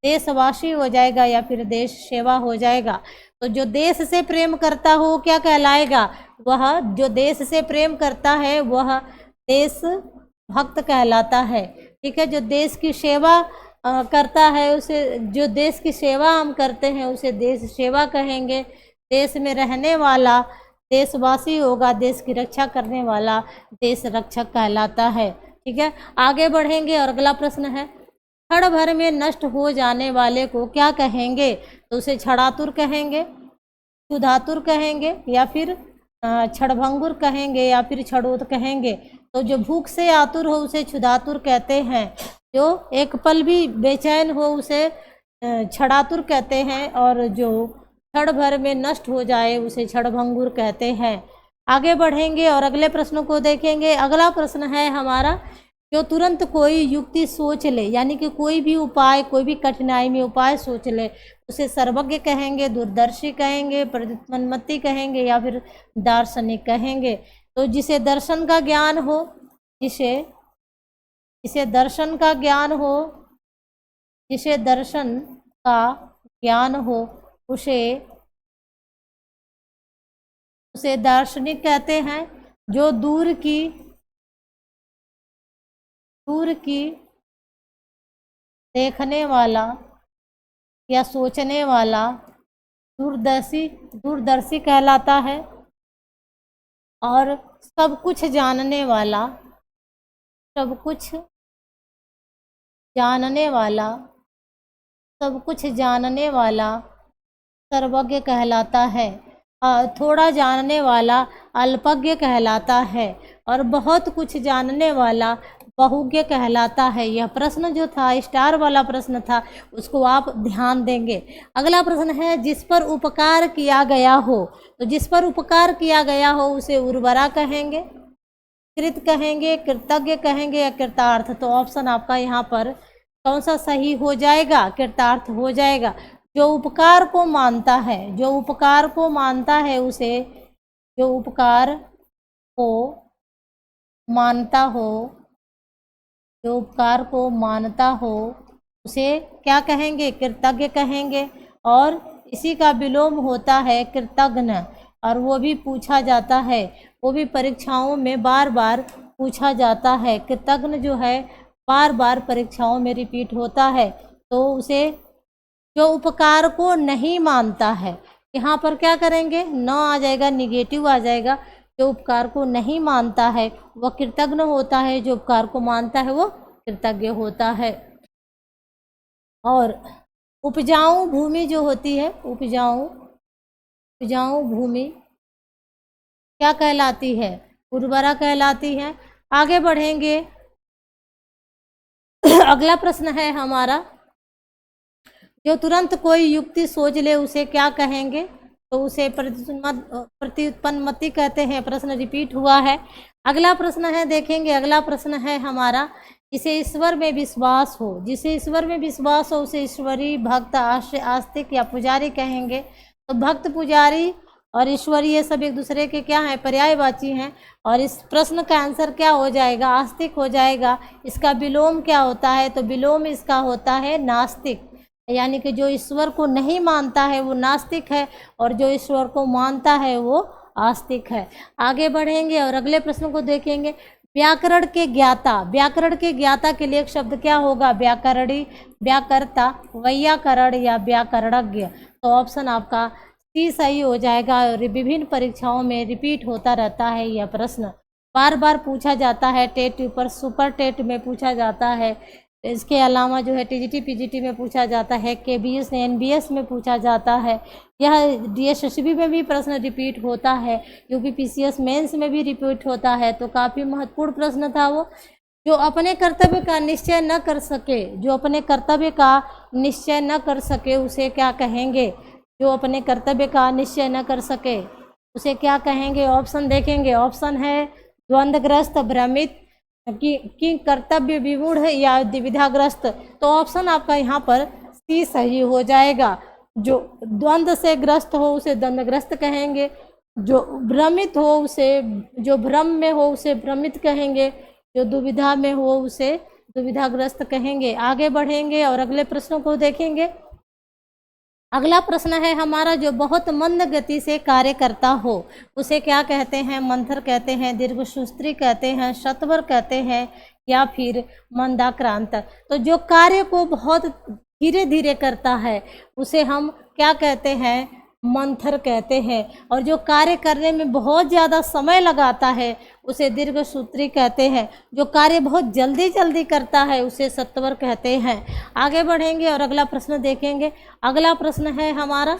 देशवासी हो जाएगा, या फिर देश सेवा हो जाएगा। तो जो देश से प्रेम करता हो क्या कहलाएगा, वह, जो देश से प्रेम करता है वह देश भक्त कहलाता है। ठीक है, जो देश की सेवा करता है उसे, जो देश की सेवा हम करते हैं उसे देश सेवा कहेंगे। देश में रहने वाला देशवासी होगा, देश की रक्षा करने वाला देश रक्षक कहलाता है। ठीक है, आगे बढ़ेंगे और अगला प्रश्न है, क्षण भर में नष्ट हो जाने वाले को क्या कहेंगे। तो उसे क्षणातुर कहेंगे, क्षुधातुर कहेंगे, या फिर क्षणभंगुर कहेंगे, या फिर क्षणोत कहेंगे। तो जो भूख से आतुर हो उसे क्षुधातुर कहते हैं, जो एक पल भी बेचैन हो उसे क्षणातुर कहते हैं, और जो क्षण भर में नष्ट हो जाए उसे क्षणभंगुर कहते हैं। आगे बढ़ेंगे और अगले प्रश्न को देखेंगे। अगला प्रश्न है हमारा, जो तुरंत कोई युक्ति सोच ले, यानी कि कोई भी उपाय, कोई भी कठिनाई में उपाय सोच ले, उसे सर्वज्ञ कहेंगे, दूरदर्शी कहेंगे, प्रतिमन्मति कहेंगे, या फिर दार्शनिक कहेंगे। तो जिसे दर्शन का ज्ञान हो, जिसे दर्शन का ज्ञान हो, जिसे दर्शन का ज्ञान हो उसे दार्शनिक कहते हैं। जो दूर की देखने वाला या सोचने वाला दूरदर्शी कहलाता है। और सब कुछ जानने वाला, सब कुछ जानने वाला, सब कुछ जानने वाला सर्वज्ञ कहलाता है। थोड़ा जानने वाला अल्पज्ञ कहलाता है, और बहुत कुछ जानने वाला बहुज्ञ कहलाता है। यह प्रश्न जो था, स्टार वाला प्रश्न था, उसको आप ध्यान देंगे। अगला प्रश्न है, जिस पर उपकार किया गया हो। तो जिस पर उपकार किया गया हो उसे उर्वरा कहेंगे, कृत कहेंगे, कृतज्ञ कहेंगे, या कृतार्थ। तो ऑप्शन आपका यहाँ पर कौन सा सही हो जाएगा, कृतार्थ हो जाएगा। जो उपकार को मानता है, जो उपकार को मानता है उसे, जो उपकार को मानता हो, जो उपकार को मानता हो उसे क्या कहेंगे, कृतज्ञ कहेंगे। और इसी का विलोम होता है कृतघ्न, और वो भी पूछा जाता है, वो भी परीक्षाओं में बार बार पूछा जाता है। कृतघ्न जो है बार बार परीक्षाओं में रिपीट होता है। तो उसे, जो उपकार को नहीं मानता है, यहाँ पर क्या करेंगे, न आ जाएगा, निगेटिव आ जाएगा। जो उपकार को नहीं मानता है वह कृतज्ञ होता है, जो उपकार को मानता है वो कृतज्ञ होता है। और उपजाऊ भूमि जो होती है, उपजाऊ भूमि क्या कहलाती है, उर्वरा कहलाती है। आगे बढ़ेंगे, अगला प्रश्न है हमारा, जो तुरंत कोई युक्ति सोच ले उसे क्या कहेंगे? तो उसे प्रत्युत्पन्नमति कहते हैं। प्रश्न रिपीट हुआ है। अगला प्रश्न है, देखेंगे अगला प्रश्न है हमारा, जिसे ईश्वर में विश्वास हो। जिसे ईश्वर में विश्वास हो उसे ईश्वरी, भक्त, आस्तिक या पुजारी कहेंगे। तो भक्त, पुजारी और ईश्वरी ये सब एक दूसरे के क्या हैं? पर्यायवाची हैं। और इस प्रश्न का आंसर क्या हो जाएगा? आस्तिक हो जाएगा। इसका विलोम क्या होता है? तो विलोम इसका होता है नास्तिक, यानी कि जो ईश्वर को नहीं मानता है वो नास्तिक है, और जो ईश्वर को मानता है वो आस्तिक है। आगे बढ़ेंगे और अगले प्रश्न को देखेंगे। व्याकरण के ज्ञाता, व्याकरण के ज्ञाता के लिए एक शब्द क्या होगा? व्याकरणी, व्याकर्ता, वैयाकरण या व्याकरणज्ञ। तो ऑप्शन आपका सी सही हो जाएगा। और विभिन्न परीक्षाओं में रिपीट होता रहता है यह प्रश्न, बार बार पूछा जाता है। टेट पर, सुपर टेट में पूछा जाता है। इसके अलावा जो है टीजीटी, पीजीटी में पूछा जाता है। केबीएस, एनबीएस में पूछा जाता है। यह डीएसएसबी में भी प्रश्न रिपीट होता है। यूपीपीसीएस मेंस में भी रिपीट होता है। तो काफ़ी महत्वपूर्ण प्रश्न था वो। जो अपने कर्तव्य का निश्चय न कर सके, जो अपने कर्तव्य का निश्चय न कर सके उसे क्या कहेंगे? जो अपने कर्तव्य का निश्चय न कर सके उसे क्या कहेंगे? ऑप्शन देखेंगे। ऑप्शन है द्वंद्वग्रस्त, भ्रमित, कि कर्तव्य विमूढ़ है या द्विधाग्रस्त। तो ऑप्शन आपका यहाँ पर सी सही हो जाएगा। जो द्वंद्व से ग्रस्त हो उसे द्वंद्वग्रस्त कहेंगे। जो भ्रमित हो उसे, जो भ्रम में हो उसे भ्रमित कहेंगे। जो दुविधा में हो उसे दुविधाग्रस्त कहेंगे। आगे बढ़ेंगे और अगले प्रश्नों को देखेंगे। अगला प्रश्न है हमारा, जो बहुत मंद गति से कार्य करता हो उसे क्या कहते हैं? मंथर कहते हैं, दीर्घसूत्री कहते हैं, शतवर कहते हैं या फिर मंदाक्रांत। तो जो कार्य को बहुत धीरे धीरे करता है उसे हम क्या कहते हैं? मंथर कहते हैं। और जो कार्य करने में बहुत ज़्यादा समय लगाता है उसे दीर्घसूत्री कहते हैं। जो कार्य बहुत जल्दी जल्दी करता है उसे सत्वर कहते हैं। आगे बढ़ेंगे और अगला प्रश्न देखेंगे। अगला प्रश्न है हमारा,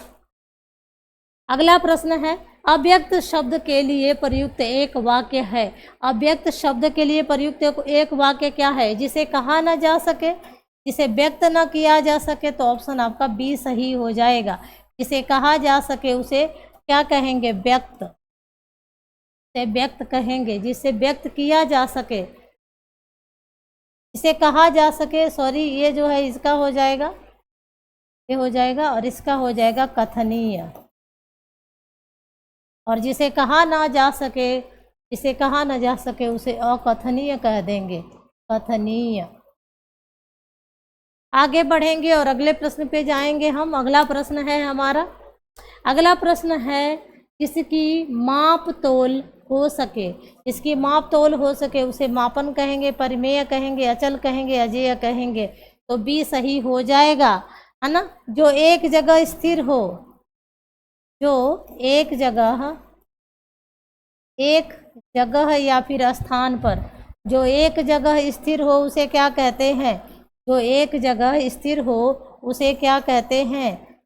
अगला प्रश्न है, अव्यक्त शब्द के लिए प्रयुक्त एक वाक्य है। अव्यक्त शब्द के लिए प्रयुक्त एक वाक्य क्या है? जिसे कहा न जा सके, जिसे व्यक्त न किया जा सके। तो ऑप्शन आपका बी सही हो जाएगा। जिसे कहा जा सके उसे क्या कहेंगे? व्यक्त, से व्यक्त कहेंगे। जिसे व्यक्त किया जा सके, इसे कहा जा सके, सॉरी ये जो है इसका हो जाएगा, ये हो जाएगा और इसका हो जाएगा कथनीय। और जिसे कहा ना जा सके, जिसे कहा ना जा सके उसे अकथनीय कह देंगे, कथनीय। आगे बढ़ेंगे और अगले प्रश्न पे जाएंगे हम। अगला प्रश्न है हमारा, अगला प्रश्न है, जिसकी माप तोल हो सके, जिसकी माप तोल हो सके उसे मापन कहेंगे, परिमेय कहेंगे, अचल कहेंगे, अजेय कहेंगे। तो बी सही हो जाएगा, है ना। जो एक जगह स्थिर हो, जो एक जगह या फिर स्थान पर जो एक जगह स्थिर हो उसे क्या कहते हैं? जो एक जगह स्थिर हो उसे क्या कहते हैं?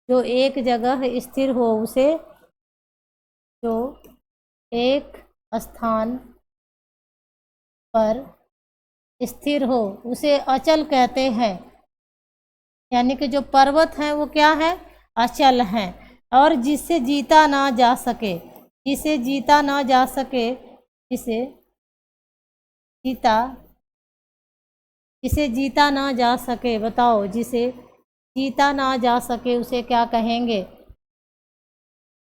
जो एक जगह स्थिर हो उसे, जो एक स्थान पर स्थिर हो उसे अचल कहते हैं। यानी कि जो पर्वत हैं वो क्या है? अचल हैं। और जिससे जीता ना जा सके, जिसे जीता ना जा सके, जिसे जीता ना जा सके, बताओ, जिसे जीता ना जा सके उसे क्या कहेंगे?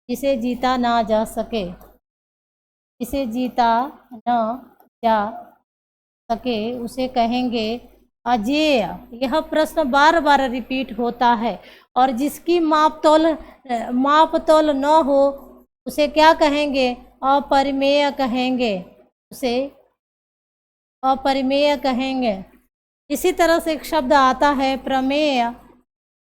जिसे जीता ना जा सके, जिसे जीता ना जा सके उसे कहेंगे अजेय। यह प्रश्न बार बार रिपीट होता है। और जिसकी माप तोल न हो उसे क्या कहेंगे? अपरिमेय कहेंगे, उसे अपरिमेय कहेंगे। इसी तरह से एक शब्द आता है प्रमेय,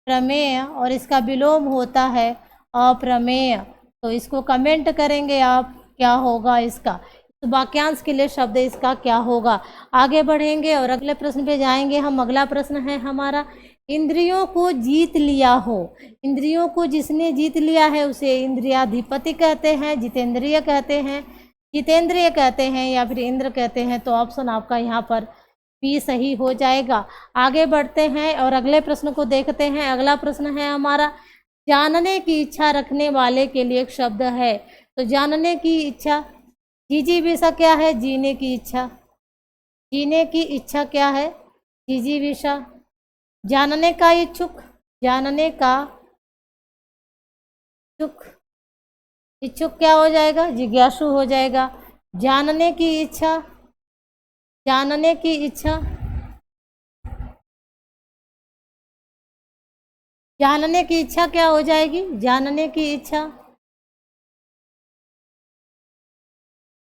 प्रमेय, और इसका विलोम होता है अप्रमेय। तो इसको कमेंट करेंगे आप, क्या होगा इसका, तो वाक्यांश के लिए शब्द इसका क्या होगा। आगे बढ़ेंगे और अगले प्रश्न पे जाएंगे हम। अगला प्रश्न है हमारा, इंद्रियों को जीत लिया हो, इंद्रियों को जिसने जीत लिया है उसे इंद्रियाधिपति कहते हैं, जितेंद्रिय कहते हैं, जितेंद्रिय कहते हैं या फिर इंद्र कहते हैं। तो ऑप्शन आपका यहाँ पर बी सही हो जाएगा। आगे बढ़ते हैं और अगले प्रश्न को देखते हैं। अगला प्रश्न है हमारा, जानने की इच्छा रखने वाले के लिए एक शब्द है। तो जानने की इच्छा, जिजीविषा क्या है? जीने की इच्छा। जीने की इच्छा क्या है? जिजीविषा। जानने का इच्छुक, जानने का इच्छुक, इच्छुक क्या हो जाएगा? जिज्ञासु हो जाएगा। जानने की इच्छा, जानने की इच्छा, जानने की इच्छा क्या हो जाएगी? जानने की इच्छा,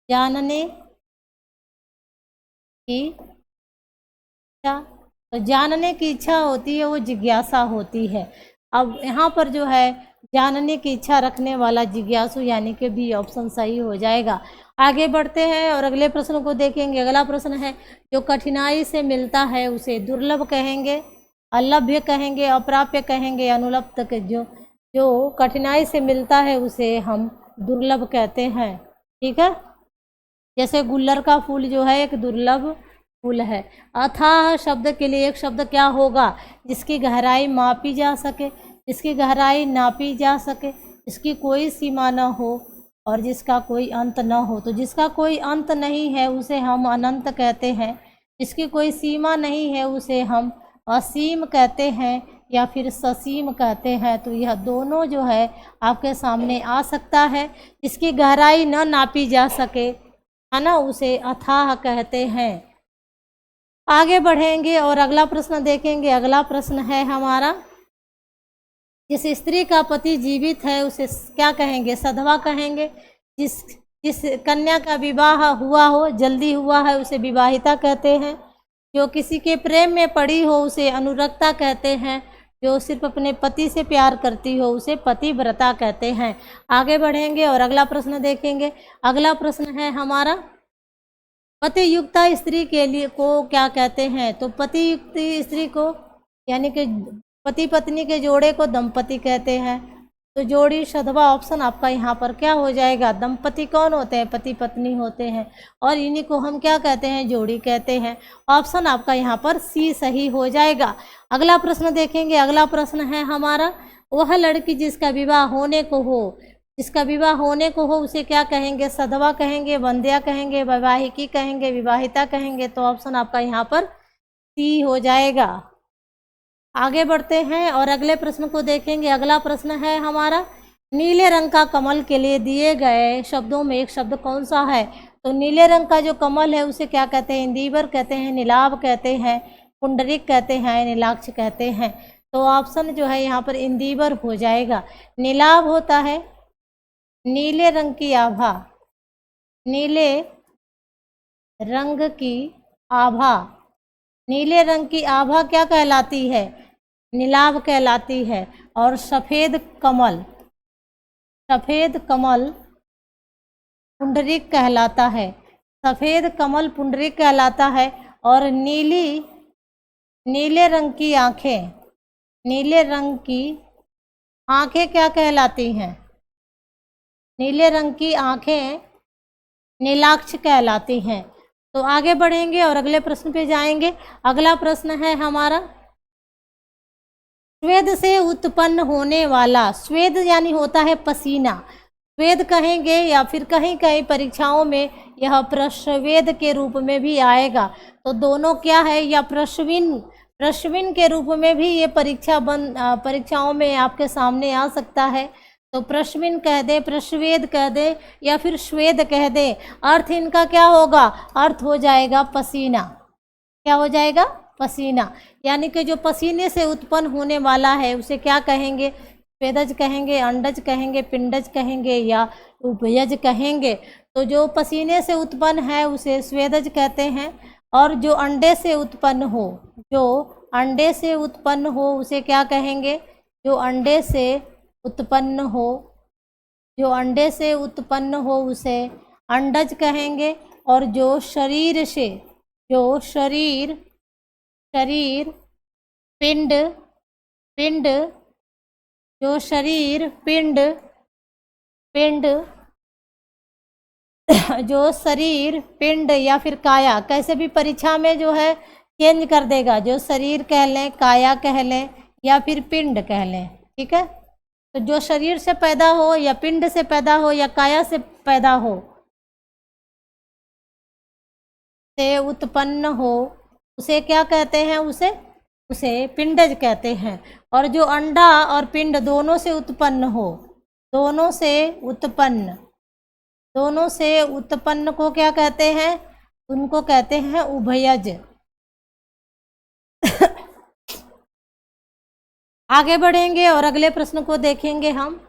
जानने की इच्छा। तो जानने की इच्छा होती है वो जिज्ञासा होती है। अब यहाँ पर जो है जानने की इच्छा रखने वाला जिज्ञासु, यानी कि बी ऑप्शन सही हो जाएगा। आगे बढ़ते हैं और अगले प्रश्न को देखेंगे। अगला प्रश्न है, जो कठिनाई से मिलता है उसे दुर्लभ कहेंगे, अलभ्य कहेंगे, अप्राप्य कहेंगे, अनुपलब्ध के जो कठिनाई से मिलता है उसे हम दुर्लभ कहते हैं। ठीक है, जैसे गुल्लर का फूल जो है एक दुर्लभ फूल है। अथाह शब्द के लिए एक शब्द क्या होगा? जिसकी गहराई मापी जा सके, जिसकी गहराई नापी जा सके, जिसकी कोई सीमा न हो और जिसका कोई अंत न हो। तो जिसका कोई अंत नहीं है उसे हम अनंत कहते हैं, जिसकी कोई सीमा नहीं है उसे हम असीम कहते हैं या फिर ससीम कहते हैं। तो यह दोनों जो है आपके सामने आ सकता है। जिसकी गहराई न नापी जा सके, है ना, उसे अथाह कहते हैं। आगे बढ़ेंगे और अगला प्रश्न देखेंगे। अगला प्रश्न है हमारा, जिस स्त्री का पति जीवित है उसे क्या कहेंगे? सधवा कहेंगे। जिस जिस कन्या का विवाह हुआ हो, जल्दी हुआ है, उसे विवाहिता कहते हैं। जो किसी के प्रेम में पड़ी हो उसे अनुरक्ता कहते हैं। जो सिर्फ अपने पति से प्यार करती हो उसे पतिव्रता कहते हैं। आगे बढ़ेंगे और अगला प्रश्न देखेंगे। अगला प्रश्न है हमारा, पतियुक्ता स्त्री के लिए को क्या कहते हैं? तो पतियुक्त स्त्री को, यानी कि पति पत्नी के जोड़े को दंपति कहते हैं। तो जोड़ी सधवा ऑप्शन आपका यहाँ पर क्या हो जाएगा? दंपति कौन होते हैं? पति पत्नी होते हैं, और इन्हीं को हम क्या कहते हैं? जोड़ी कहते हैं। ऑप्शन आपका यहाँ पर सी सही हो जाएगा। अगला प्रश्न देखेंगे। अगला प्रश्न है हमारा, वह लड़की जिसका विवाह होने को हो, जिसका विवाह होने को हो उसे क्या कहेंगे? सधवा कहेंगे, वंध्या कहेंगे, वैवाहिकी कहेंगे, विवाहिता कहेंगे। तो ऑप्शन आपका यहाँ पर सी हो जाएगा। आगे बढ़ते हैं और अगले प्रश्न को देखेंगे। अगला प्रश्न है हमारा, नीले रंग का कमल के लिए दिए गए शब्दों में एक शब्द कौन सा है? तो नीले रंग का जो कमल है उसे क्या कहते हैं? इंदिवर कहते हैं, नीलाभ कहते हैं, पुंडरीक कहते हैं, नीलाक्ष कहते हैं। तो ऑप्शन जो है यहाँ पर इंदिवर हो जाएगा। नीलाभ होता है नीले रंग की आभा, नीले रंग की आभा। नीले रंग की आभा क्या कहलाती है? नीलाभ कहलाती है। और सफ़ेद कमल, सफ़ेद कमल पुंडरीक कहलाता है। सफ़ेद कमल पुंडरीक कहलाता है। और नीले रंग की आँखें, नीले रंग की आँखें क्या कहलाती हैं? नीले रंग की आँखें नीलाक्ष कहलाती हैं। तो आगे बढ़ेंगे और अगले प्रश्न पे जाएंगे। अगला प्रश्न है हमारा, स्वेद से उत्पन्न होने वाला, स्वेद यानी होता है पसीना, स्वेद कहेंगे या फिर कहीं कहीं परीक्षाओं में यह प्रस्वेद के रूप में भी आएगा। तो दोनों क्या है, या प्रश्विन, प्रश्विन के रूप में भी ये परीक्षाओं में आपके सामने आ सकता है। तो प्रश्विन कह दे, प्रस्वेद कह दे या फिर स्वेद कह दे। अर्थ इनका क्या होगा? अर्थ हो जाएगा पसीना। क्या हो जाएगा? पसीना। यानी कि जो पसीने से उत्पन्न होने वाला है उसे क्या कहेंगे? स्वेदज कहेंगे, अंडज कहेंगे, पिंडज कहेंगे या उभयज कहेंगे। तो जो पसीने से उत्पन्न है उसे स्वेदज कहते हैं, और जो अंडे से उत्पन्न हो, जो अंडे से उत्पन्न हो उसे क्या कहेंगे? जो अंडे से उत्पन्न हो, जो अंडे से उत्पन्न हो उसे अंडज कहेंगे। और जो शरीर से, जो शरीर पिंड, पिंड, जो शरीर पिंड जो शरीर, पिंड या फिर काया, कैसे भी परीक्षा में जो है चेंज कर देगा, जो शरीर कह लें, काया कह लें या फिर पिंड कह लें, ठीक है। तो जो शरीर से पैदा हो या पिंड से पैदा हो या काया से पैदा हो, से उत्पन्न हो, उसे क्या कहते हैं? उसे उसे पिंडज कहते हैं। और जो अंडा और पिंड दोनों से उत्पन्न हो, दोनों से उत्पन्न, दोनों से उत्पन्न को क्या कहते हैं? उनको कहते हैं उभयज। आगे बढ़ेंगे और अगले प्रश्न को देखेंगे हम।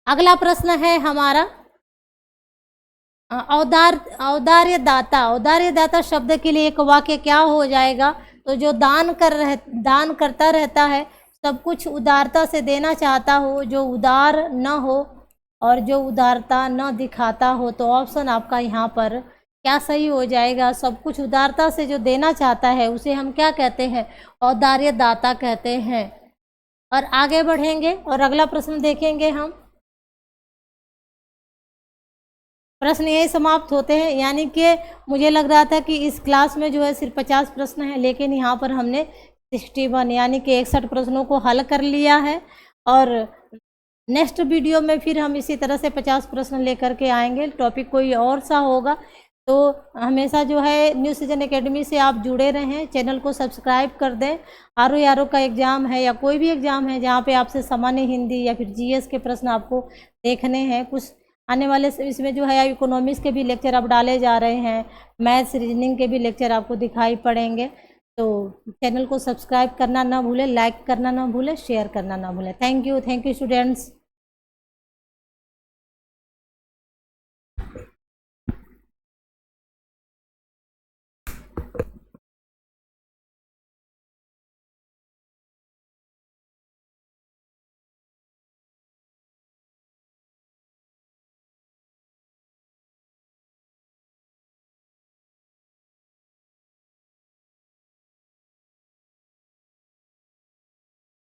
अगला प्रश्न है हमारा औदार्य दाता। औदार्य दाता शब्द के लिए एक वाक्य क्या हो जाएगा? तो जो दान करता रहता है, सब कुछ उदारता से देना चाहता हो, जो उदार न हो और जो उदारता न दिखाता हो। तो ऑप्शन आपका यहाँ पर क्या सही हो जाएगा? सब कुछ उदारता से जो देना चाहता है उसे हम क्या कहते हैं? औदार्य दाता कहते हैं। और आगे बढ़ेंगे और अगला प्रश्न देखेंगे हम। प्रश्न यही समाप्त होते हैं, यानी कि मुझे लग रहा था कि इस क्लास में जो है सिर्फ 50 प्रश्न हैं, लेकिन यहाँ पर हमने 61 यानी कि 61 प्रश्नों को हल कर लिया है। और नेक्स्ट वीडियो में फिर हम इसी तरह से 50 प्रश्न लेकर के आएंगे, टॉपिक कोई और सा होगा। तो हमेशा जो है न्यू सीजन एकेडमी से आप जुड़े रहें, चैनल को सब्सक्राइब कर दें। आर का एग्ज़ाम है या कोई भी एग्ज़ाम है जहाँ पे आपसे सामान्य हिंदी या फिर जीएस के प्रश्न आपको देखने हैं, कुछ आने वाले इसमें जो है इकोनॉमिक्स के भी लेक्चर अब डाले जा रहे हैं, मैथ्स रीजनिंग के भी लेक्चर आपको दिखाई पड़ेंगे। तो चैनल को सब्सक्राइब करना ना भूलें, लाइक करना ना भूलें, शेयर करना ना भूलें। Thank you students.